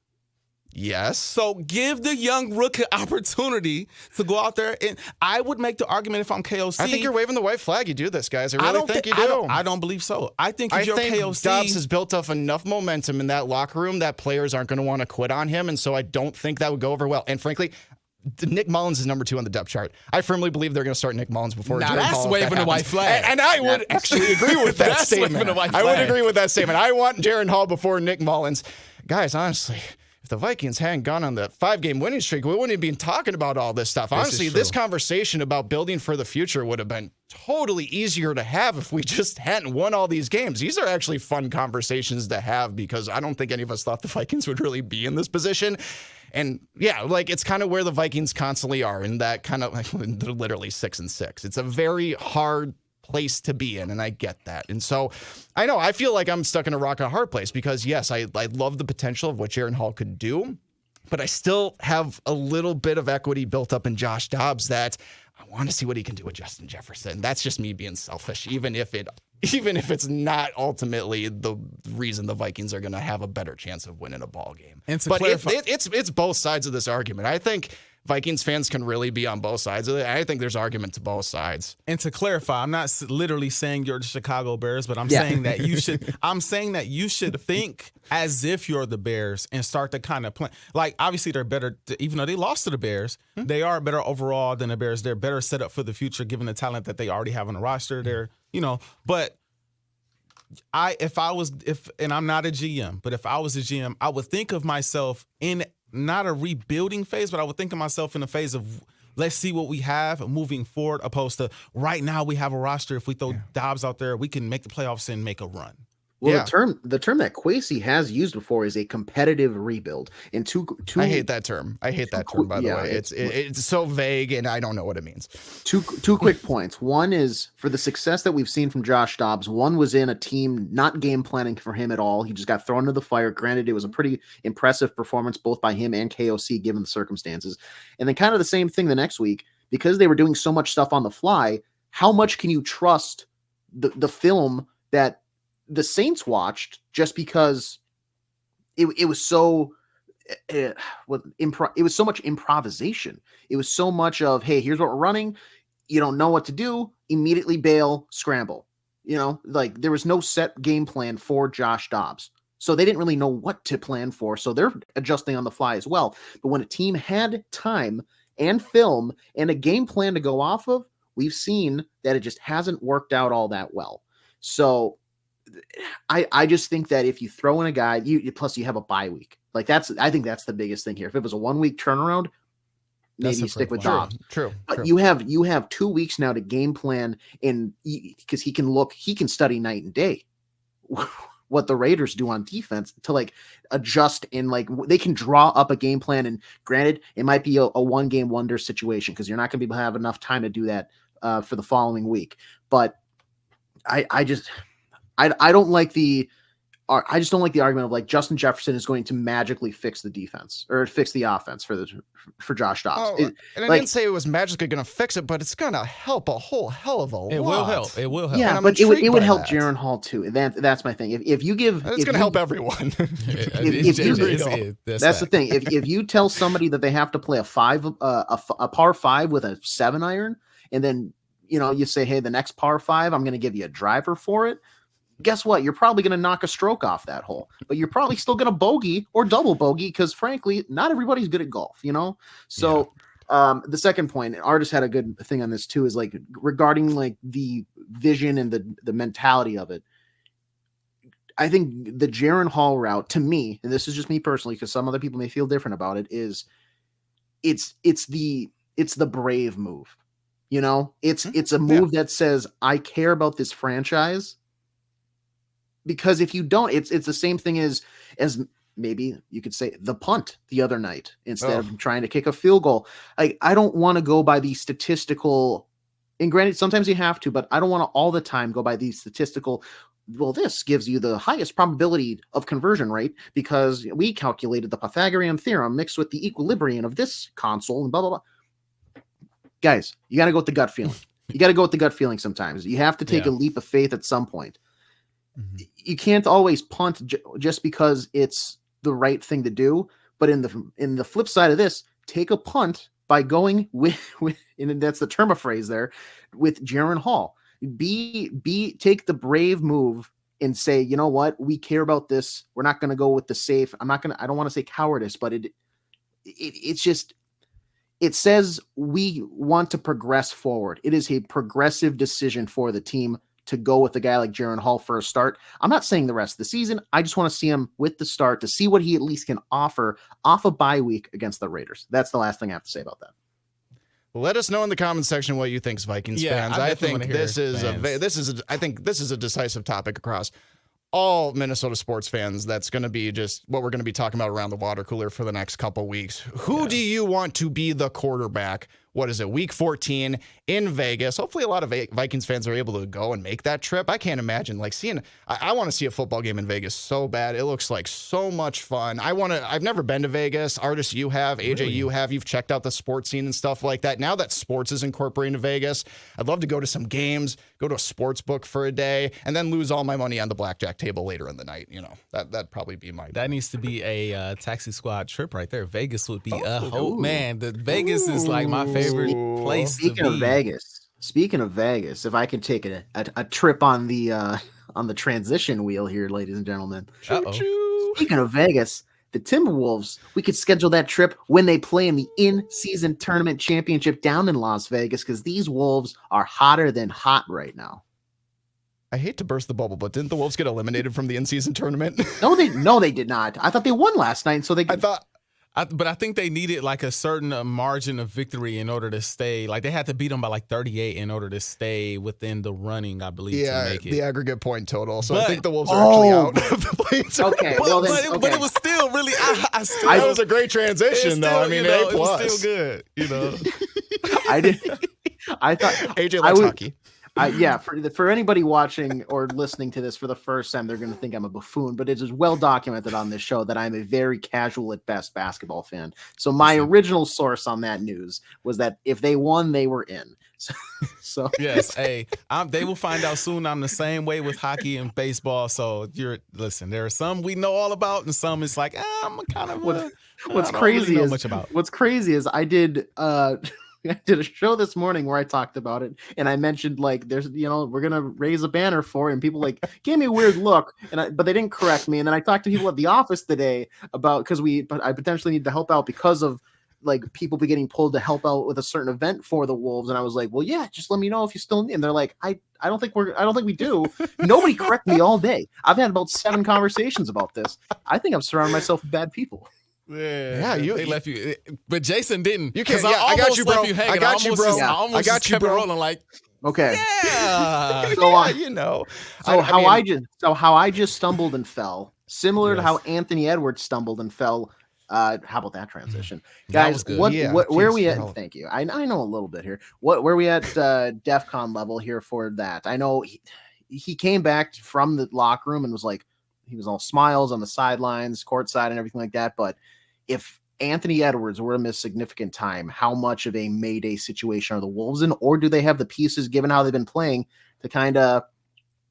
Yes. So give the young rookie opportunity to go out there. And I would make the argument if I'm KOC. I think you're waving the white flag. You do this, guys. I really think you do. I don't believe so. I think if you're KOC. Dobbs has built up enough momentum in that locker room that players aren't going to want to quit on him. And so I don't think that would go over well. And frankly, Nick Mullins is number 2 on the depth chart. I firmly believe they're going to start Nick Mullins before Jaren Hall. That's waving the white flag. And I would actually agree with that statement. I would agree with that statement. I want Jaren Hall before Nick Mullins. Guys, honestly, if the Vikings hadn't gone on the 5-game winning streak, we wouldn't have been talking about all this stuff. Honestly, this conversation about building for the future would have been totally easier to have if we just hadn't won all these games. These are actually fun conversations to have because I don't think any of us thought the Vikings would really be in this position. And yeah, like it's kind of where the Vikings constantly are in that kind of like they're literally 6-6. It's a very hard place to be in, and I get that. And so I know I feel like I'm stuck in a rock and a hard place because yes, I love the potential of what Jaren Hall could do, but I still have a little bit of equity built up in Josh Dobbs that I want to see what he can do with Justin Jefferson. That's just me being selfish, even if it even if it's not ultimately the reason the Vikings are going to have a better chance of winning a ball game. And to but clarify, it's both sides of this argument. I think Vikings fans can really be on both sides of it. I think there's argument to both sides. And to clarify, I'm not literally saying you're the Chicago Bears, but I'm saying that you should. I'm saying that you should think as if you're the Bears and start to kind of play. Like, obviously, they're better. Even though they lost to the Bears, they are better overall than the Bears. They're better set up for the future, given the talent that they already have on the roster. They're, but and I'm not a GM, but if I was a GM, I would think of myself in not a rebuilding phase, but I would think of myself in a phase of let's see what we have moving forward, opposed to right now we have a roster. If we throw Dobbs out there, we can make the playoffs and make a run. Well, the term that Kwesi has used before is a competitive rebuild. And two I hate that term. By the way. It's so vague, and I don't know what it means. Two quick points. One is for the success that we've seen from Josh Dobbs. One was in a team not game planning for him at all. He just got thrown into the fire. Granted, it was a pretty impressive performance both by him and KOC given the circumstances. And then kind of the same thing the next week, because they were doing so much stuff on the fly. How much can you trust the film that the Saints watched just because it was so it was so much improvisation. It was so much of, hey, here's what we're running. You don't know what to do. Immediately bail, scramble. Like there was no set game plan for Josh Dobbs. So they didn't really know what to plan for. So they're adjusting on the fly as well. But when a team had time and film and a game plan to go off of, we've seen that it just hasn't worked out all that well. So I just think that if you throw in a guy, plus you have a bye week. Like I think that's the biggest thing here. If it was a 1 week turnaround, maybe you stick with Dobbs. True. But you have 2 weeks now to game plan, and because he can study night and day what the Raiders do on defense to like adjust, and like they can draw up a game plan. And granted, it might be a 1 game wonder situation because you're not going to have enough time to do that for the following week. But I just don't like I just don't like the argument of like Justin Jefferson is going to magically fix the defense or fix the offense for Josh Dobbs. And I didn't say it was magically going to fix it, but it's going to help a whole hell of a lot. It will help. It will help. Yeah, but it would help Jaron Hall too. That's my thing. If you give, it's going to help everyone. That's the thing. If you tell somebody that they have to play a par 5 with a 7-iron, and then you say, hey, the next par 5, I'm going to give you a driver for it. Guess what? You're probably going to knock a stroke off that hole, but you're probably still going to bogey or double bogey because, frankly, not everybody's good at golf, So the second point, Artis had a good thing on this too, is like regarding like the vision and the mentality of it. I think the Jaron Hall route, to me, and this is just me personally, because some other people may feel different about it, is it's the brave move. It's a move that says, I care about this franchise. Because if you don't, it's the same thing as maybe you could say the punt the other night instead of trying to kick a field goal. I don't want to go by the statistical, and granted, sometimes you have to, but I don't want to all the time go by the statistical. Well, this gives you the highest probability of conversion rate because we calculated the Pythagorean theorem mixed with the equilibrium of this console and blah, blah, blah. Guys, you got to go with the gut feeling. You got to go with the gut feeling sometimes. You have to take a leap of faith at some point. You can't always punt just because it's the right thing to do. But in the flip side of this, take a punt by going with and that's the term of phrase there, with Jaron Hall. Take the brave move and say, you know what, we care about this. We're not going to go with the safe. I don't want to say cowardice, but it's just, it says we want to progress forward. It is a progressive decision for the team to go with a guy like Jaron Hall for a start. I'm not saying the rest of the season. I just want to see him with the start to see what he at least can offer off a bye week against the Raiders. That's the last thing I have to say about that. Let us know in the comments section what you think, Vikings fans. I think this is a decisive topic across all Minnesota sports fans. That's going to be just what we're going to be talking about around the water cooler for the next couple weeks. Who do you want to be the quarterback week 14 in Vegas. Hopefully a lot of Vikings fans are able to go and make that trip. I can't imagine I want to see a football game in Vegas so bad. It looks like so much fun. I've never been to Vegas. Artis, you have. AJ, Really? you have. You've checked out the sports scene and stuff like that. Now that sports is incorporated into Vegas, I'd love to go to some games, go to a sports book for a day, and then lose all my money on the blackjack table later in the night. That'd probably be my. That needs to be a taxi squad trip right there. Vegas would be a whole man. Vegas is like my favorite place. Speaking of Vegas, if I can take a trip on the transition wheel here, ladies and gentlemen. Speaking of Vegas, the Timberwolves, we could schedule that trip when they play in the in-season tournament championship down in Las Vegas, because these Wolves are hotter than hot right now. I hate to burst the bubble, but didn't the Wolves get eliminated from the in-season tournament? No, they did not. I thought they won last night, so but I think they needed like a certain margin of victory in order to stay. Like they had to beat them by like 38 in order to stay within the running, I believe. Yeah, to make it. The aggregate point total. So I think the Wolves are actually out of the play. Okay, but it was still really. That was a great transition, though. I mean, A+. It was still good. I thought AJ likes hockey. For anybody watching or listening to this for the first time, they're going to think I'm a buffoon, but it is well documented on this show that I'm a very casual at best basketball fan. So my original source on that news was that if they won, they were in. So yes, they will find out soon. I'm the same way with hockey and baseball. So listen, there are some we know all about, and some it's like I'm kind of what's crazy really is much about. What's crazy is I did a show this morning where I talked about it, and I mentioned like there's we're gonna raise a banner for it, and people like gave me a weird look, but they didn't correct me. And then I talked to people at the office today about but I potentially need to help out because of like people be getting pulled to help out with a certain event for the Wolves, and I was like, well, yeah, just let me know if you still need. And they're like, I don't think we do. Nobody correct me all day. I've had about 7 conversations about this. I think I'm surrounding myself with bad people. Yeah, they left you, but Jason didn't. You can't. I got you, bro. I got you, bro. I got you, bro. Rolling like, okay. Yeah. So how I just stumbled and fell, similar to how Anthony Edwards stumbled and fell. How about that transition, guys? Where are we at? Thank you. I know a little bit here. Where are we at DEFCON level here for that? I know he came back from the locker room and was like, he was all smiles on the sidelines, courtside, and everything like that. But if Anthony Edwards were to miss significant time, how much of a mayday situation are the Wolves in, or do they have the pieces, given how they've been playing, to kind of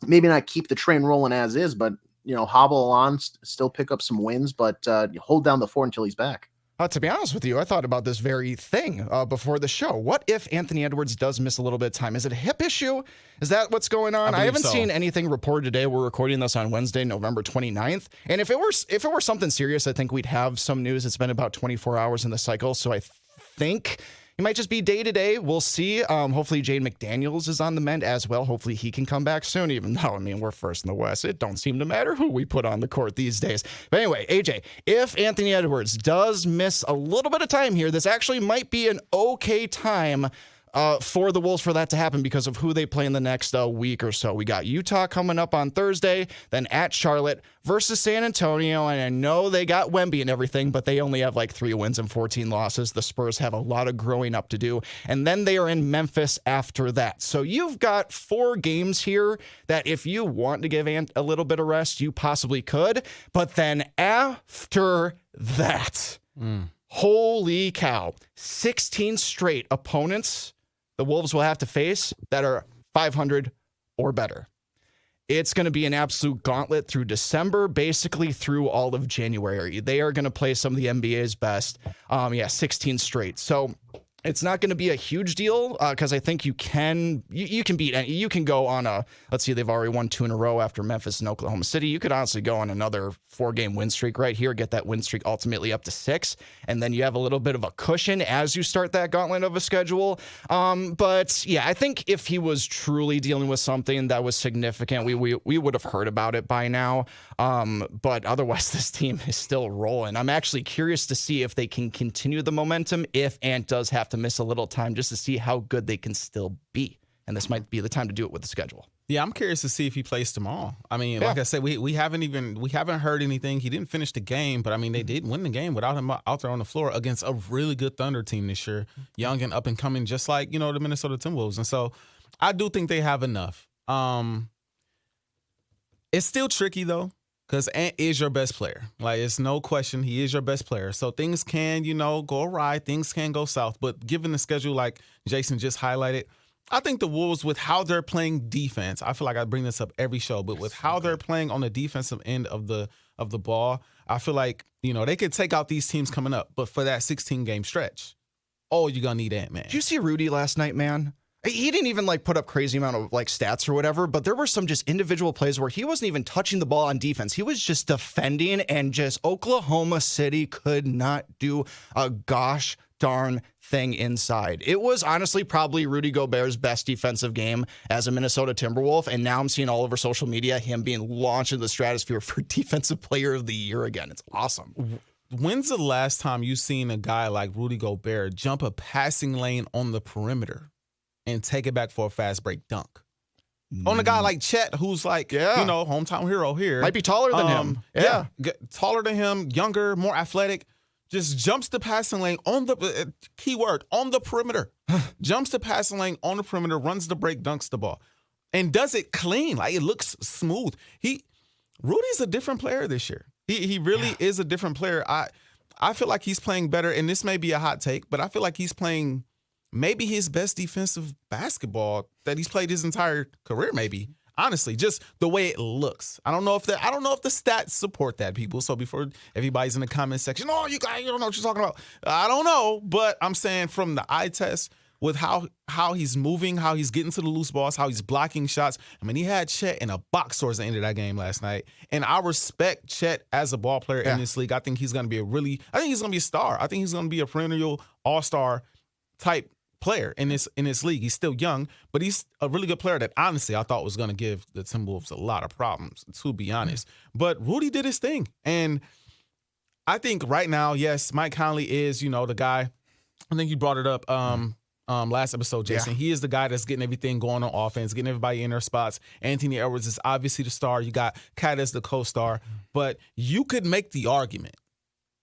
maybe not keep the train rolling as is, but hobble on, still pick up some wins, but hold down the fort until he's back? To be honest with you, I thought about this very thing before the show. What if Anthony Edwards does miss a little bit of time? Is it a hip issue? Is that what's going on? I haven't seen anything reported today. We're recording this on Wednesday, November 29th. And if it were something serious, I think we'd have some news. It's been about 24 hours in the cycle, so I think it might just be day-to-day. We'll see. Hopefully, Jade McDaniels is on the mend as well. Hopefully, he can come back soon, even though, we're first in the West. It don't seem to matter who we put on the court these days. But anyway, AJ, if Anthony Edwards does miss a little bit of time here, this actually might be an okay time for the Wolves for that to happen because of who they play in the next week or so. We got Utah coming up on Thursday, then at Charlotte versus San Antonio. And I know they got Wemby and everything, but they only have like 3 wins and 14 losses. The Spurs have a lot of growing up to do. And then they are in Memphis after that. So you've got 4 games here that if you want to give Ant a little bit of rest, you possibly could. But then after that, holy cow, 16 straight opponents the Wolves will have to face that are 500 or better. It's going to be an absolute gauntlet through December, basically through all of January. They are going to play some of the NBA's best. 16 straight. So it's not going to be a huge deal because I think you can go on let's see, they've already won 2 in a row after Memphis and Oklahoma City. You could honestly go on another 4-game win streak right here, get that win streak ultimately up to 6, and then you have a little bit of a cushion as you start that gauntlet of a schedule. But yeah, I think if he was truly dealing with something that was significant, we would have heard about it by now. But otherwise, this team is still rolling. I'm actually curious to see if they can continue the momentum if Ant does have to miss a little time just to see how good they can still be. And this might be the time to do it with the schedule. Yeah, I'm curious to see if he plays tomorrow. I mean, like I said, we haven't heard anything. He didn't finish the game, but I mean, they did win the game without him out there on the floor against a really good Thunder team this year, young and up and coming, just like the Minnesota Timberwolves. And so, I do think they have enough. It's still tricky though, because Ant is your best player. Like, it's no question, he is your best player. So things can, go awry, things can go south. But given the schedule, like Jason just highlighted, I think the Wolves, with how they're playing defense, I feel like I bring this up every show, but with how they're playing on the defensive end of the ball, I feel like, they could take out these teams coming up. But for that 16-game stretch, you're going to need Ant-Man. Did you see Rudy last night, man? He didn't even put up crazy amount of stats or whatever, but there were some just individual plays where he wasn't even touching the ball on defense. He was just defending, and just Oklahoma City could not do a gosh darn thing inside. It was honestly probably Rudy Gobert's best defensive game as a Minnesota Timberwolf, and now I'm seeing all over social media him being launched into the stratosphere for Defensive Player of the Year again. It's awesome. When's the last time you seen a guy like Rudy Gobert jump a passing lane on the perimeter and take it back for a fast break dunk? On a guy like Chet, who's hometown hero here. Might be taller than him. Yeah. Taller than him, younger, more athletic. Just jumps the passing lane on the keyword on the perimeter. Jumps the passing lane on the perimeter, runs the break, dunks the ball, and does it clean. Like, it looks smooth. Rudy's a different player this year. He really is a different player. I feel like he's playing better, and this may be a hot take, but I feel like he's playing maybe his best defensive basketball that he's played his entire career. Maybe. Honestly, just the way it looks. I don't know if the stats support that, people. So before everybody's in the comment section, you guys, you don't know what you're talking about. I don't know, but I'm saying from the eye test, with how he's moving, how he's getting to the loose balls, how he's blocking shots. I mean, he had Chet in a box towards the end of that game last night, and I respect Chet as a ball player in this league. I think he's going to be I think he's going to be a star. I think he's going to be a perennial all-star type player in this league. He's still young, but he's a really good player that honestly I thought was going to give the Timberwolves a lot of problems, to be honest. But Rudy did his thing, and I think right now, yes, Mike Conley is the guy. I think you brought it up last episode, Jason. He is the guy that's getting everything going on offense, getting everybody in their spots. Anthony Edwards is obviously the star. You got Cat as the co-star, but you could make the argument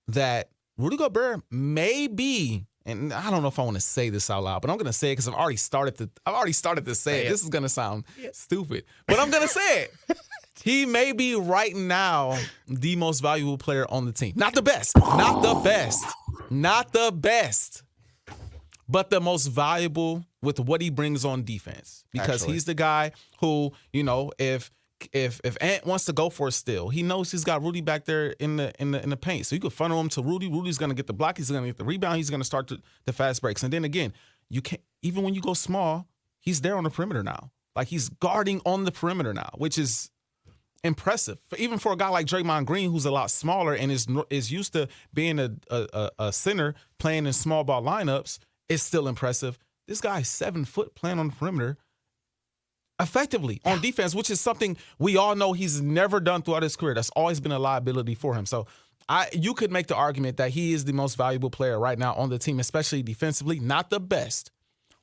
that Rudy Gobert may be. And I don't know if I want to say this out loud, but I'm going to say it because I've already started to say it. This is going to sound stupid, but I'm going to say it. He may be right now the most valuable player on the team. Not the best, but the most valuable with what he brings on defense. Because he's the guy who, if Ant wants to go for a steal, he knows he's got Rudy back there in the paint. So you could funnel him to Rudy. Rudy's going to get the block. He's going to get the rebound. He's going to start the fast breaks. And then again, you can't, even when you go small, he's there on the perimeter now. Like, he's guarding on the perimeter now, which is impressive. Even for a guy like Draymond Green, who's a lot smaller and is used to being a center playing in small ball lineups, it's still impressive. This guy's 7 foot playing on the perimeter effectively on defense, which is something we all know he's never done throughout his career. That's always been a liability for him. So you could make the argument that he is the most valuable player right now on the team, especially defensively. Not the best,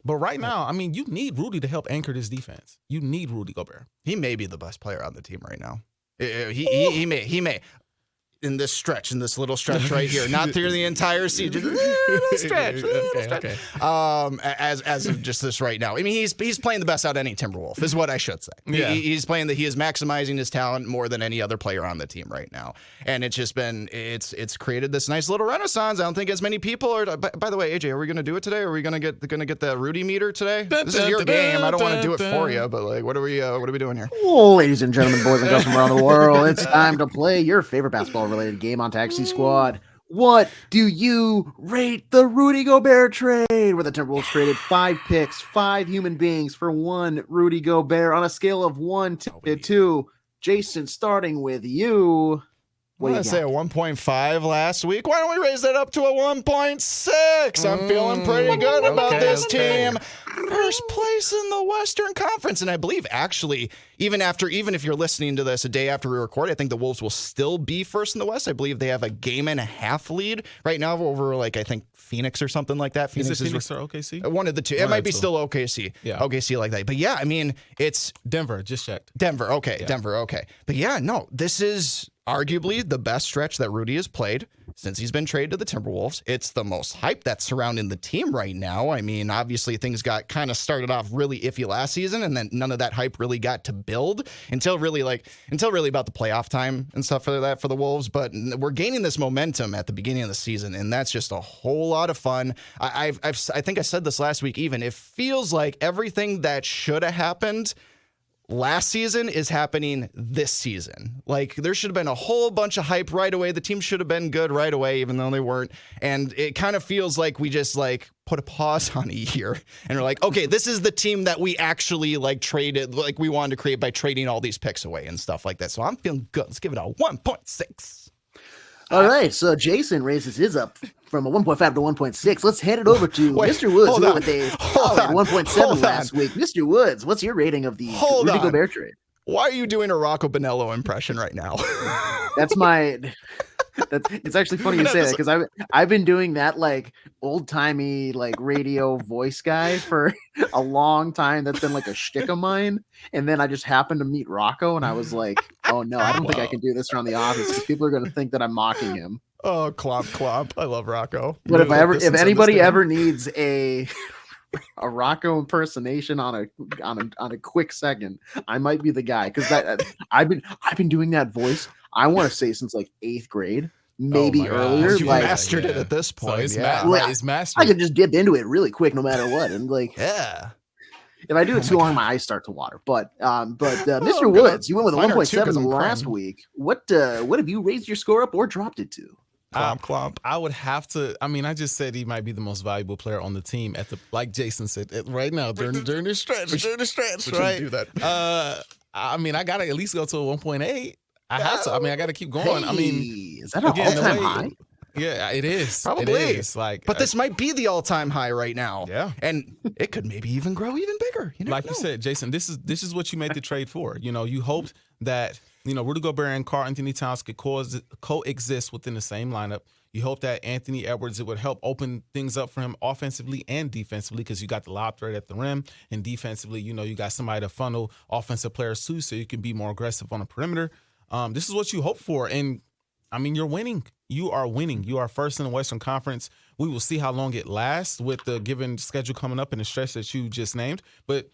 but right now, I mean, you need Rudy to help anchor this defense. You need Rudy Gobert. He may be the best player on the team right now. He may. In this little stretch right here, not through the entire season, just stretch. Okay. As of just this right now, I mean, he's playing the best out of any Timberwolf, is what I should say. Yeah. He's playing he is maximizing his talent more than any other player on the team right now, and it's just been it's created this nice little renaissance. I don't think as many people are. By the way, AJ, are we going to do it today? Are we going to get the Rudy meter today? This is your game. I don't want to do it for you, but what are we doing here? Ladies and gentlemen, boys and girls from around the world, it's time to play your favorite basketball related game on Taxi Squad. What do you rate the Rudy Gobert trade, where the Timberwolves traded 5 picks, 5 human beings for 1 Rudy Gobert on a scale of 1 to 2? Jason, starting with you. What did I say, a 1.5 last week? Why don't we raise that up to a 1.6? I'm feeling pretty good about this team. first place in the Western Conference. And I believe actually, even if you're listening to this a day after we record, I think the Wolves will still be first in the West. I believe they have a game and a half lead right now over I think Phoenix or something like that. Is it Phoenix or OKC? One of the two. It might be still OKC. Yeah. OKC like that. But yeah, I mean, it's Denver. Just checked. Denver. Okay. Yeah. Denver. Okay. But yeah, no, this is arguably the best stretch that Rudy has played since he's been traded to the Timberwolves. It's the most hype that's surrounding the team right now. I mean, obviously things got kind of started off really iffy last season, and then none of that hype really got to build until really about the playoff time and stuff for the Wolves. But we're gaining this momentum at the beginning of the season, and that's just a whole lot of fun. I think I said this last week even. It feels like everything that should have happened last season is happening this season. Like, there should have been a whole bunch of hype right away. The team should have been good right away, even though they weren't. And it kind of feels like we just put a pause on a year and we're like, okay, this is the team that we actually traded, we wanted to create by trading all these picks away and stuff like that. So I'm feeling good. Let's give it a 1.6. All right, so Jason raises his up from a 1.5 to 1.6. Let's hand it over to Mr. Woods, who went with a solid 1.7 last week. Mr. Woods, what's your rating of the Rudy Gobert trade? Why are you doing a Rocco Bonello impression right now? That's my... it's actually funny you say that, because I've been doing that old timey radio voice guy for a long time. That's been a shtick of mine. And then I just happened to meet Rocco, and I was like, oh no, I don't think I can do this around the office because people are going to think that I'm mocking him. Oh, clomp. I love Rocco. But if anybody ever needs a Rocco impersonation on a quick second, I might be the guy, because I've been doing that voice, I want to say, since 8th grade, maybe earlier. You mastered it at this point. So it's mastered. I can just dip into it really quick, no matter what. And yeah. If I do it too long, my eyes start to water. But Mr. Woods, you went with a 1.7 last week. What have you raised your score up or dropped it to? Clomp. I would have to. I mean, I just said he might be the most valuable player on the team like Jason said right now during the stretch. Right? Do that. I mean, I gotta at least go to a 1.8. I have to. I mean, I gotta keep going. Hey, I mean, is that an all-time high? Yeah, it is. Probably. It is. But this might be the all-time high right now. Yeah. And it could maybe even grow even bigger. You you said, Jason, this is what you made the trade for. You hoped that, Rudy Gobert and Karl Anthony Towns could coexist within the same lineup. You hope that Anthony Edwards, it would help open things up for him offensively and defensively, because you got the lob threat at the rim, and defensively, you got somebody to funnel offensive players too, so you can be more aggressive on the perimeter. This is what you hope for, and I mean, you're winning. You are winning. You are first in the Western Conference. We will see how long it lasts with the given schedule coming up and the stretch that you just named. But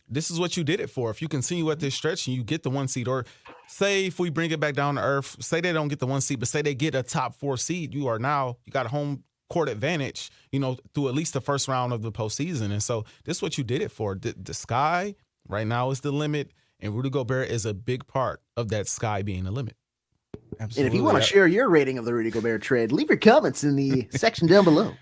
this is what you did it for. If you continue at this stretch and you get the 1 seed, or say if we bring it back down to earth, say they don't get the 1 seed, but say they get a top 4 seed, you got a home court advantage, through at least the first round of the postseason. And so this is what you did it for. The sky right now is the limit, and Rudy Gobert is a big part of that sky being the limit. Absolutely. And if you want to share your rating of the Rudy Gobert trade, leave your comments in the section down below.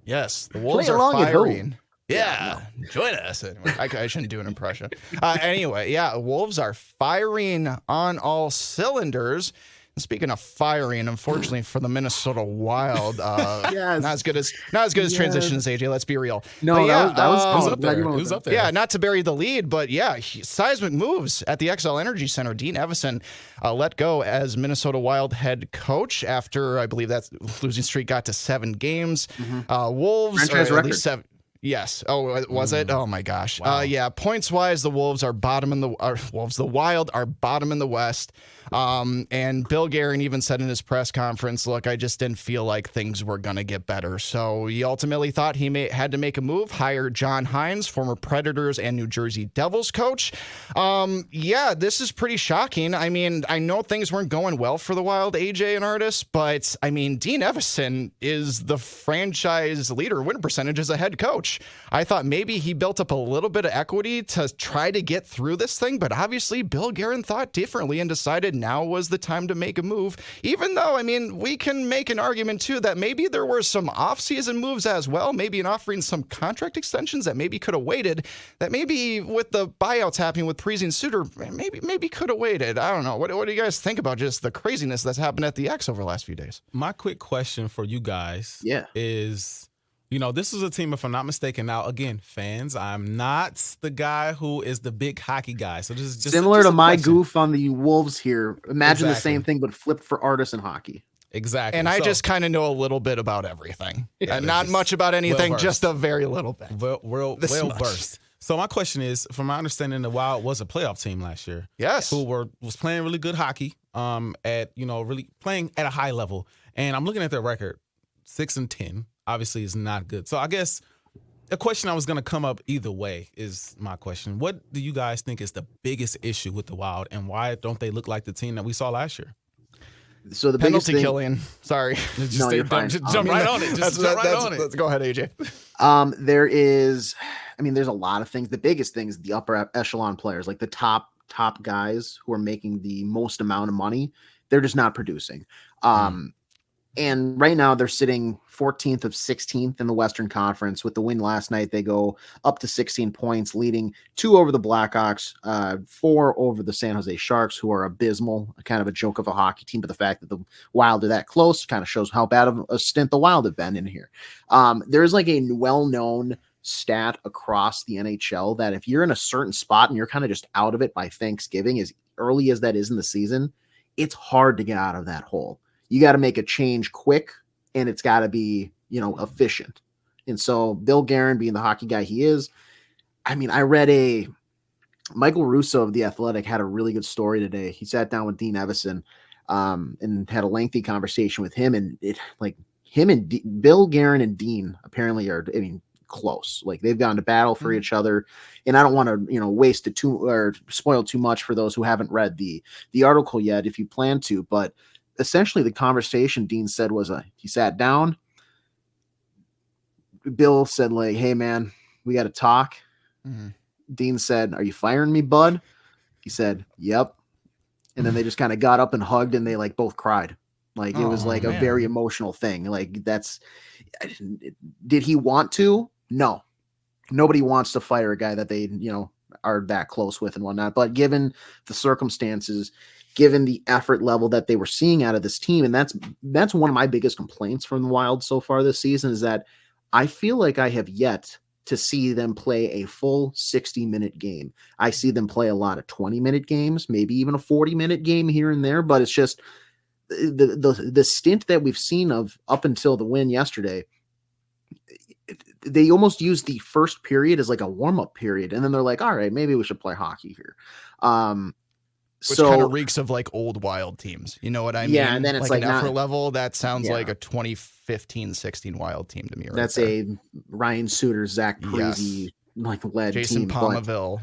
Yes, the Wolves are firing. Yeah, join us. Anyway, I shouldn't do an impression. Anyway, Wolves are firing on all cylinders. And speaking of firing, unfortunately for the Minnesota Wild, not as good as transition as AJ. Let's be real. No, but that was up there. It was up there. Yeah, not to bury the lead, but seismic moves at the XL Energy Center. Dean Evason let go as Minnesota Wild head coach after, I believe, that losing streak got to 7 games. Wolves franchise are at least 7. Yes. Oh, was it? Oh my gosh. Wow. Points wise, the Wolves are bottom in the Wild are bottom in the West. And Bill Guerin even said in his press conference, look, I just didn't feel like things were going to get better. So he ultimately thought he had to make a move, hire John Hynes, former Predators and New Jersey Devils coach. This is pretty shocking. I mean, I know things weren't going well for the Wild, AJ and Artis, but I mean, Dean Evason is the franchise leader win percentage as a head coach. I thought maybe he built up a little bit of equity to try to get through this thing, but obviously Bill Guerin thought differently and decided now was the time to make a move, even though, I mean, we can make an argument too that maybe there were some offseason moves as well, maybe in offering some contract extensions that maybe could have waited, that maybe with the buyouts happening with Parise and Suter, maybe could have waited. I don't know. What do you guys think about just the craziness that's happened at the X over the last few days? My quick question for you guys is, This is a team, if I'm not mistaken. Now, again, fans, I'm not the guy who is the big hockey guy. So this is just similar just to my question. goof on the Wolves here. Imagine the Exactly. same thing, but flipped for Artis and hockey. Exactly. And I just kind of know a little bit about everything. Yeah, Not just much about anything, well-versed. just a very little bit. well versed. So my question is, from my understanding, the Wild was a playoff team last year. Yes. Who was playing really good hockey, at really playing at a high level. And I'm looking at their record, 6-10. Obviously, is not good. So I guess a question I was going to come up either way is my question. What do you guys think is the biggest issue with the Wild, and why don't they look like the team that we saw last year? So the Penalty biggest thing, Killian. Sorry. No, you're fine. Just jump right on it. Just jump right on it. Let's go ahead, AJ. there's a lot of things. The biggest thing is the upper echelon players, like the top guys who are making the most amount of money. They're just not producing. And right now they're sitting 14th of 16th in the Western Conference. With the win last night, they go up to 16 points, leading 2 over the Blackhawks, 4 over the San Jose Sharks, who are abysmal, kind of a joke of a hockey team. But the fact that the Wild are that close kind of shows how bad of a stint the Wild have been in here. There's like a well-known stat across the NHL that if you're in a certain spot and you're kind of just out of it by Thanksgiving, as early as that is in the season, it's hard to get out of that hole. You got to make a change quick, and it's got to be, efficient. And so Bill Guerin, being the hockey guy he is, I read Michael Russo of The Athletic had a really good story today. He sat down with Dean Evason and had a lengthy conversation with him, and Bill Guerin and Dean apparently are, close. Like, they've gone to battle for each other. And I don't want to, waste it or spoil too much for those who haven't read the article yet, if you plan to, but essentially the conversation Dean said was he sat down. Bill said, like, "Hey man, we got to talk." Mm-hmm. Dean said, "Are you firing me, bud?" He said, "Yep." And then they just kind of got up and hugged, and they like both cried. Like, it was like a very emotional thing. Like, did he want to? No, nobody wants to fire a guy that they, are that close with and whatnot. But given the circumstances, given the effort level that they were seeing out of this team. And that's one of my biggest complaints from the Wild so far this season, is that I feel like I have yet to see them play a full 60-minute game. I see them play a lot of 20-minute games, maybe even a 40-minute game here and there, but it's just the stint that we've seen of up until the win yesterday. They almost use the first period as like a warm-up period, and then they're like, all right, maybe we should play hockey here. Which kind of reeks of like old Wild teams. You know what I mean? Yeah, and then it's like an effort level, that sounds like a 2015-16 Wild team to me. That's a Ryan Suter, Zach Parise, led Jason team. Palmaville,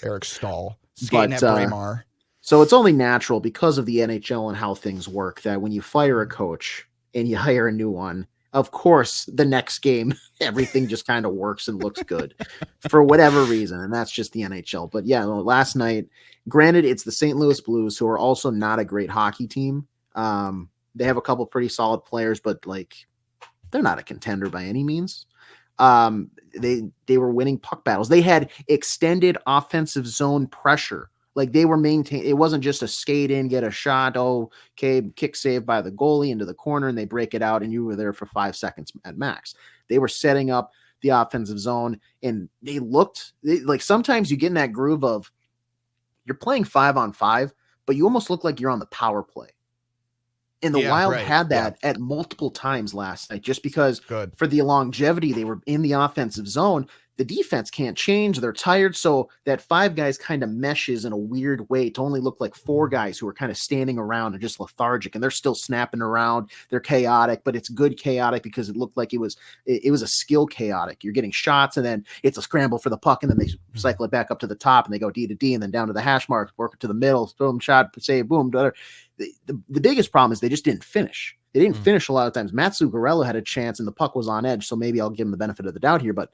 Eric Stahl, skating at Braemar. So it's only natural, because of the NHL and how things work, that when you fire a coach and you hire a new one, of course, the next game, everything just kind of works and looks good for whatever reason. And that's just the NHL. But yeah, last night, granted, it's the St. Louis Blues, who are also not a great hockey team. They have a couple pretty solid players, but like, they're not a contender by any means. They were winning puck battles. They had extended offensive zone pressure. Like, they were maintaining. It wasn't just a skate in, get a shot. Oh, okay, kick save by the goalie into the corner, and they break it out, and you were there for 5 seconds at max. They were setting up the offensive zone, and they looked like, sometimes you get in that groove of you're playing 5-on-5, but you almost look like you're on the power play. And the Wild had that at multiple times last night, just because for the longevity they were in the offensive zone. The defense can't change. They're tired. So that 5 guys kind of meshes in a weird way to only look like 4 guys who are kind of standing around and just lethargic, and they're still snapping around. They're chaotic, but it's good chaotic, because it looked like it was a skill chaotic. You're getting shots, and then it's a scramble for the puck, and then they cycle it back up to the top, and they go D to D, and then down to the hash marks, work it to the middle, boom, shot, save, boom. The biggest problem is they just didn't finish. They didn't finish a lot of times. Matt Zuccarello had a chance, and the puck was on edge, so maybe I'll give him the benefit of the doubt here, but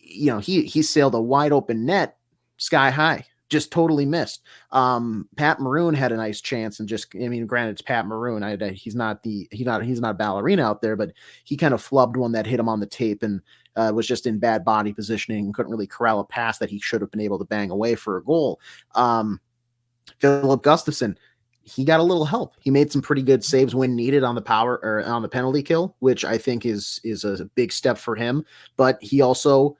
he sailed a wide open net sky high, just totally missed. Pat Maroon had a nice chance, and granted, it's Pat Maroon. He's not a ballerina out there, but he kind of flubbed one that hit him on the tape, and was just in bad body positioning and couldn't really corral a pass that he should have been able to bang away for a goal. Philip Gustafson, he got a little help. He made some pretty good saves when needed on the power or on the penalty kill, which I think is a big step for him. But he also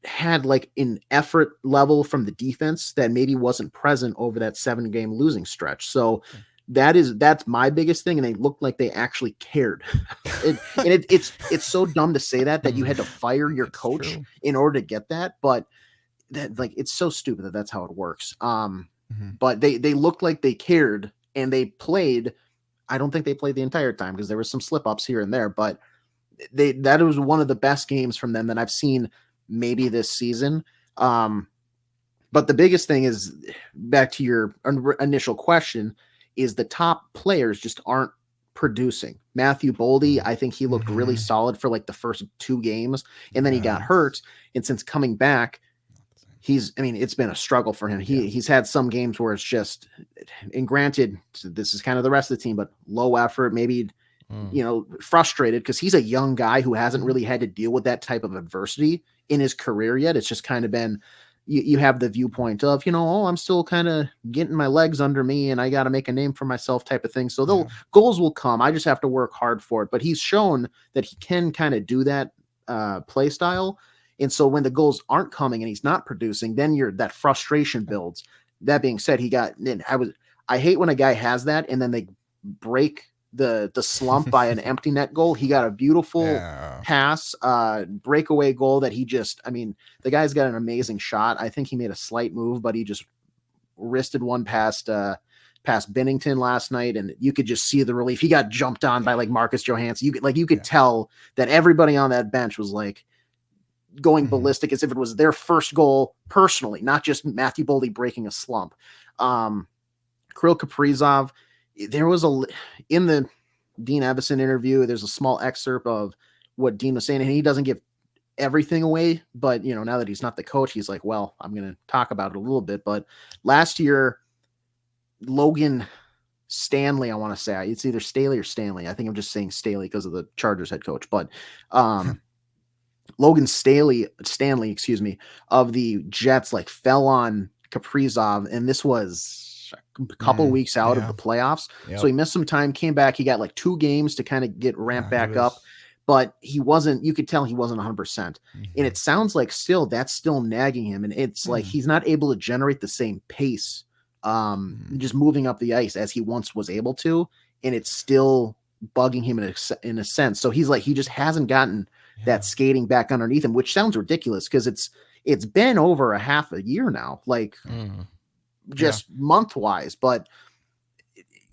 had like an effort level from the defense that maybe wasn't present over that 7-game losing stretch. So that's my biggest thing. And they looked like they actually cared. It's so dumb to say that you had to fire your coach in order to get that, but that like, it's so stupid that that's how it works. But they looked like they cared and they played. I don't think they played the entire time because there was some slip ups here and there, but that was one of the best games from them that I've seen maybe this season. But the biggest thing is, back to your initial question, is the top players just aren't producing. Matthew Boldy, I think he looked really solid for like the first 2 games, and then he got hurt. And since coming back, it's been a struggle for him. He's had some games where it's just, and granted, this is kind of the rest of the team, but low effort, maybe, frustrated because he's a young guy who hasn't really had to deal with that type of adversity in his career yet. It's just kind of been, you have the viewpoint of, I'm still kind of getting my legs under me and I got to make a name for myself type of thing. So goals will come. I just have to work hard for it. But he's shown that he can kind of do that play style. And so when the goals aren't coming and he's not producing, then that frustration builds. That being said, I hate when a guy has that and then they break the slump by an empty net goal. He got a beautiful pass, breakaway goal that the guy's got an amazing shot. I think he made a slight move, but he just wristed one past Bennington last night, and you could just see the relief. He got jumped on by like Marcus Johansson. You could tell that everybody on that bench was like going ballistic as if it was their first goal personally, not just Matthew Boldy breaking a slump. Kirill Kaprizov, there was in the Dean Evason interview, there's a small excerpt of what Dean was saying, and he doesn't give everything away, but now that he's not the coach, he's like, well, I'm going to talk about it a little bit. But last year, Logan Stanley, I want to say, it's either Staley or Stanley. I think I'm just saying Staley because of the Chargers head coach, but Logan Stanley, of the Jets, like fell on Kaprizov, and this was a couple weeks out of the playoffs. Yep. So he missed some time, came back. He got like 2 games to kind of get ramped back up, but you could tell he wasn't 100%. And it sounds like that's still nagging him. And it's like, he's not able to generate the same pace, just moving up the ice as he once was able to. And it's still bugging him in a sense. So he's like, he just hasn't gotten that skating back underneath him, which sounds ridiculous because it's been over a half a year now. Like, just month wise, but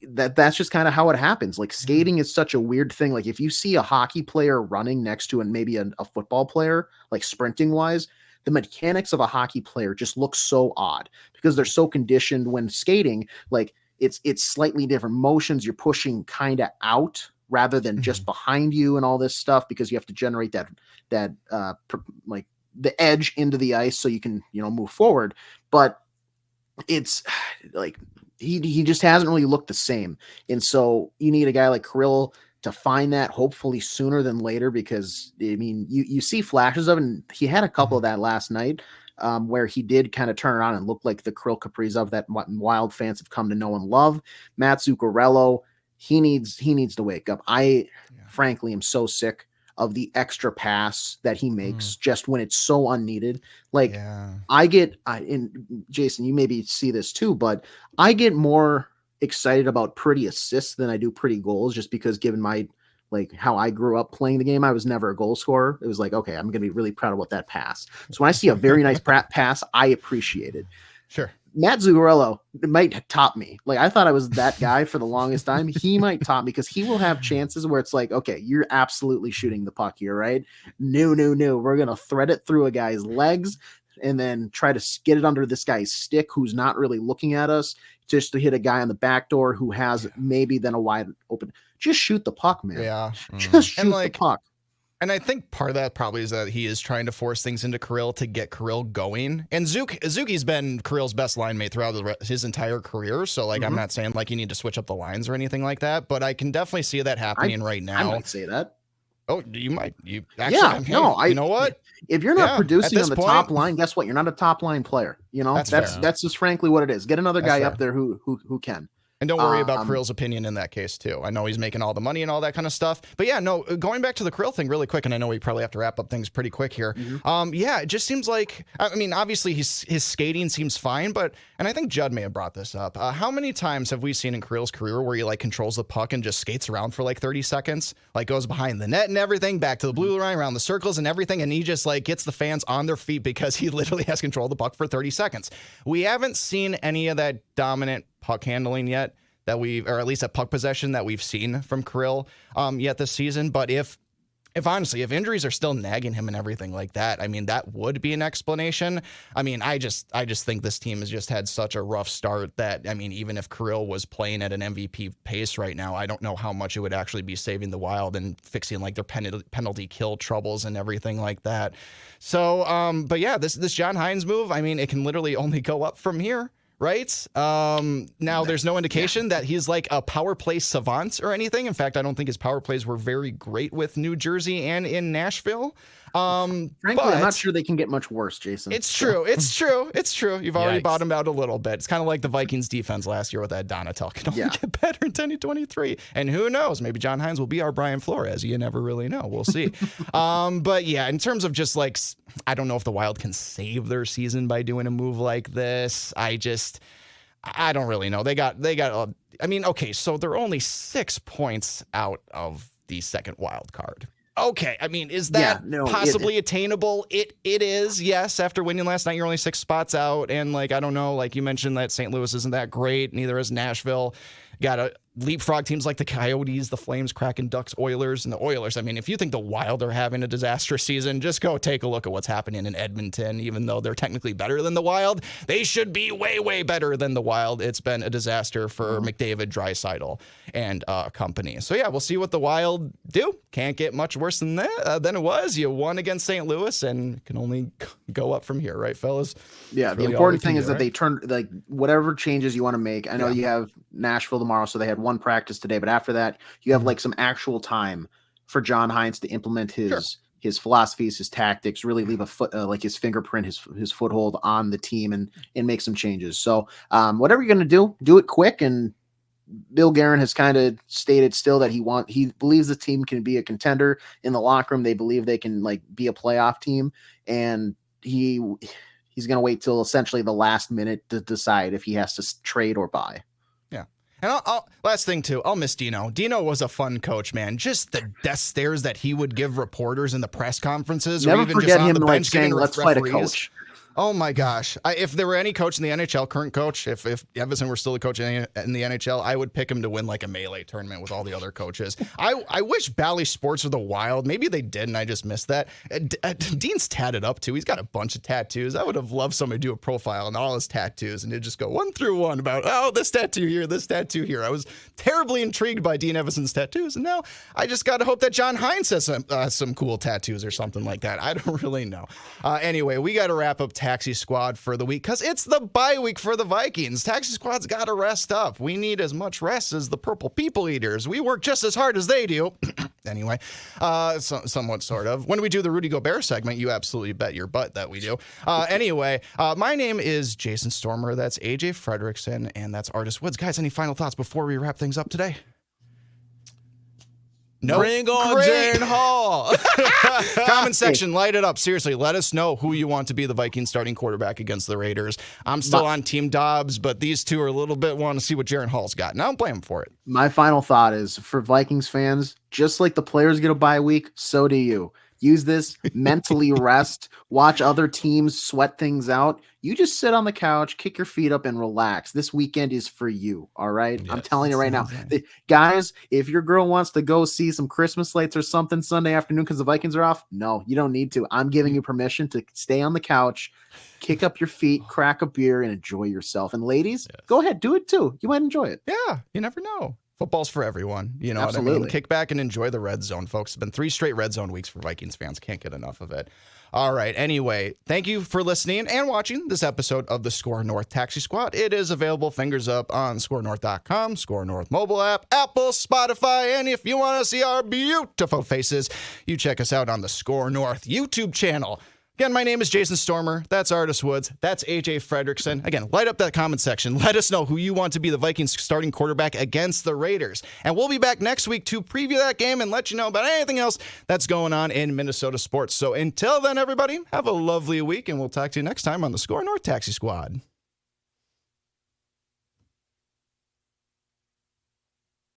that's just kind of how it happens. Like skating is such a weird thing. Like if you see a hockey player running next to maybe a football player, like sprinting wise, the mechanics of a hockey player just look so odd because they're so conditioned when skating. Like it's slightly different motions. You're pushing kind of out rather than just behind you and all this stuff, because you have to generate that like the edge into the ice so you can, move forward. But it's like he just hasn't really looked the same. And so you need a guy like Kirill to find that hopefully sooner than later, because you see flashes of it, and he had a couple of that last night where he did kind of turn around and look like the Kirill Kaprizov that Wild fans have come to know and love. Matt Zuccarello, he needs to wake up. Frankly am so sick of the extra pass that he makes just when it's so unneeded. Like and Jason, you maybe see this too, but I get more excited about pretty assists than I do pretty goals, just because given my, like how I grew up playing the game, I was never a goal scorer. It was like, okay, I'm going to be really proud about that pass. So when I see a very nice pass, I appreciate it. Sure. Matt Zuccarello might top me. Like I thought I was that guy for the longest time. He might top me because he will have chances where it's like, okay, you're absolutely shooting the puck here, right? No. We're going to thread it through a guy's legs and then try to get it under this guy's stick who's not really looking at us, just to hit a guy on the back door who has maybe then a wide open. Just shoot the puck, man. Yeah. Just shoot the puck. And I think part of that probably is that he is trying to force things into Kirill to get Kirill going. And Zuki's been Kirill's best line mate throughout his entire career. So, like, I'm not saying, like, you need to switch up the lines or anything like that. But I can definitely see that happening right now. I might say that. Oh, you might. You actually, you know what? If you're not producing on the top line, guess what? You're not a top line player. That's just frankly what it is. Get another guy up there who can. And don't worry about Krill's opinion in that case, too. I know he's making all the money and all that kind of stuff. But yeah, no, going back to the Krill thing really quick, and I know we probably have to wrap up things pretty quick here. Yeah, it just seems like, I mean, obviously his skating seems fine, and I think Judd may have brought this up. How many times have we seen in Krill's career where he like controls the puck and just skates around for like 30 seconds, like goes behind the net and everything, back to the blue line, around the circles and everything, and he just like gets the fans on their feet because he literally has control of the puck for 30 seconds. We haven't seen any of that dominant puck handling yet. Or at least a puck possession that we've seen from Krill yet this season. But if honestly, if injuries are still nagging him and everything like that, I mean, that would be an explanation. I mean, I just think this team has just had such a rough start that, I mean, even if Krill was playing at an MVP pace right now, I don't know how much it would actually be saving the Wild and fixing like their penalty kill troubles and everything like that. So, but yeah, this John Hynes move, I mean, it can literally only go up from here. Right? Now, there's no indication that he's like a power play savant or anything. In fact, I don't think his power plays were very great with New Jersey and in Nashville. Frankly, I'm not sure they can get much worse, Jason. It's true. You've already bottomed out a little bit. It's kind of like the Vikings defense last year with that Donatel. Can only get better in 2023. And who knows? Maybe John Hynes will be our Brian Flores. You never really know. We'll see. But yeah, in terms of just like, I don't know if the Wild can save their season by doing a move like this. I don't really know. They got. I mean, okay, so they're only 6 points out of the second wild card. Okay, I mean, is that possibly attainable? It is, yes. After winning last night, you're only 6 spots out, and like I don't know, like you mentioned that St. Louis isn't that great, neither is Nashville. Got to leapfrog teams like the Coyotes, the Flames, Kraken, Ducks, Oilers, and the Oilers. I mean, if you think the Wild are having a disastrous season, just go take a look at what's happening in Edmonton. Even though they're technically better than the Wild, they should be way, way better than the Wild. It's been a disaster for McDavid, Draisaitl, and company. So yeah, we'll see what the Wild do. Can't get much worse than that than it was. You won against St. Louis and can only go up from here, right, fellas? Yeah, the important thing is that they turn like whatever changes you want to make. I know you have Nashville tomorrow, so they had one practice today, but after that, you have like some actual time for John Hynes to implement his philosophies, his tactics, really leave a foot like his fingerprint, his foothold on the team, and make some changes. So whatever you're going to do it quick. And Bill Guerin has kind of stated still that he believes the team can be a contender in the locker room. They believe they can like be a playoff team, and he's going to wait till essentially the last minute to decide if he has to trade or buy. And last thing too, I'll miss Dino. Dino was a fun coach, man. Just the death stares that he would give reporters in the press conconferences, Never or even forget just on him the like bench saying, let's fight a coach. Oh my gosh. If there were any coach in the NHL, current coach, if Evason were still a coach in the NHL, I would pick him to win like a melee tournament with all the other coaches. I wish Bally Sports or the Wild, maybe they did and I just missed that. Dean's tatted up too. He's got a bunch of tattoos. I would have loved somebody to do a profile on all his tattoos and it'd just go 1 through 1 about, oh, this tattoo here, this tattoo here. I was terribly intrigued by Dean Evason's tattoos. And now I just got to hope that John Hynes has some cool tattoos or something like that. I don't really know. Anyway, we got to wrap up Taxi Squad for the week because it's the bye week for the Vikings. Taxi Squad's got to rest up. We need as much rest as the Purple People Eaters. We work just as hard as they do. Anyway, somewhat sort of. When we do the Rudy Gobert segment, you absolutely bet your butt that we do. Anyway, my name is Jason Stormer. That's AJ Fredrickson, and that's Artis Woods. Guys, any final thoughts before we wrap things up today? No. Bring on Jaren Hall. Comment section, light it up. Seriously, let us know who you want to be the Vikings starting quarterback against the Raiders. I'm still on Team Dobbs, but these two are a little bit want to see what Jaren Hall's got. And I don't blame him for it. My final thought is for Vikings fans, just like the players get a bye week, so do you. Use this, mentally rest, watch other teams sweat things out. You just sit on the couch, kick your feet up, and relax. This weekend is for you, all right? Yes, I'm telling you right now. Guys, if your girl wants to go see some Christmas lights or something Sunday afternoon because the Vikings are off, no, you don't need to. I'm giving you permission to stay on the couch, kick up your feet, crack a beer, and enjoy yourself. And ladies, go ahead, do it too. You might enjoy it. Yeah, you never know. Football's for everyone. You know Absolutely. what I mean? Kick back and enjoy the red zone, folks. It's been 3 straight red zone weeks for Vikings fans. Can't get enough of it. All right. Anyway, thank you for listening and watching this episode of the SKOR North Taxi Squad. It is available fingers up on SKORNorth.com, SKOR North mobile app, Apple, Spotify, and if you want to see our beautiful faces, you check us out on the SKOR North YouTube channel. Again, my name is Jason Stormer. That's Artis Woods. That's AJ Fredrickson. Again, light up that comment section. Let us know who you want to be the Vikings starting quarterback against the Raiders. And we'll be back next week to preview that game and let you know about anything else that's going on in Minnesota sports. So until then, everybody, have a lovely week, and we'll talk to you next time on the SKOR North Taxi Squad.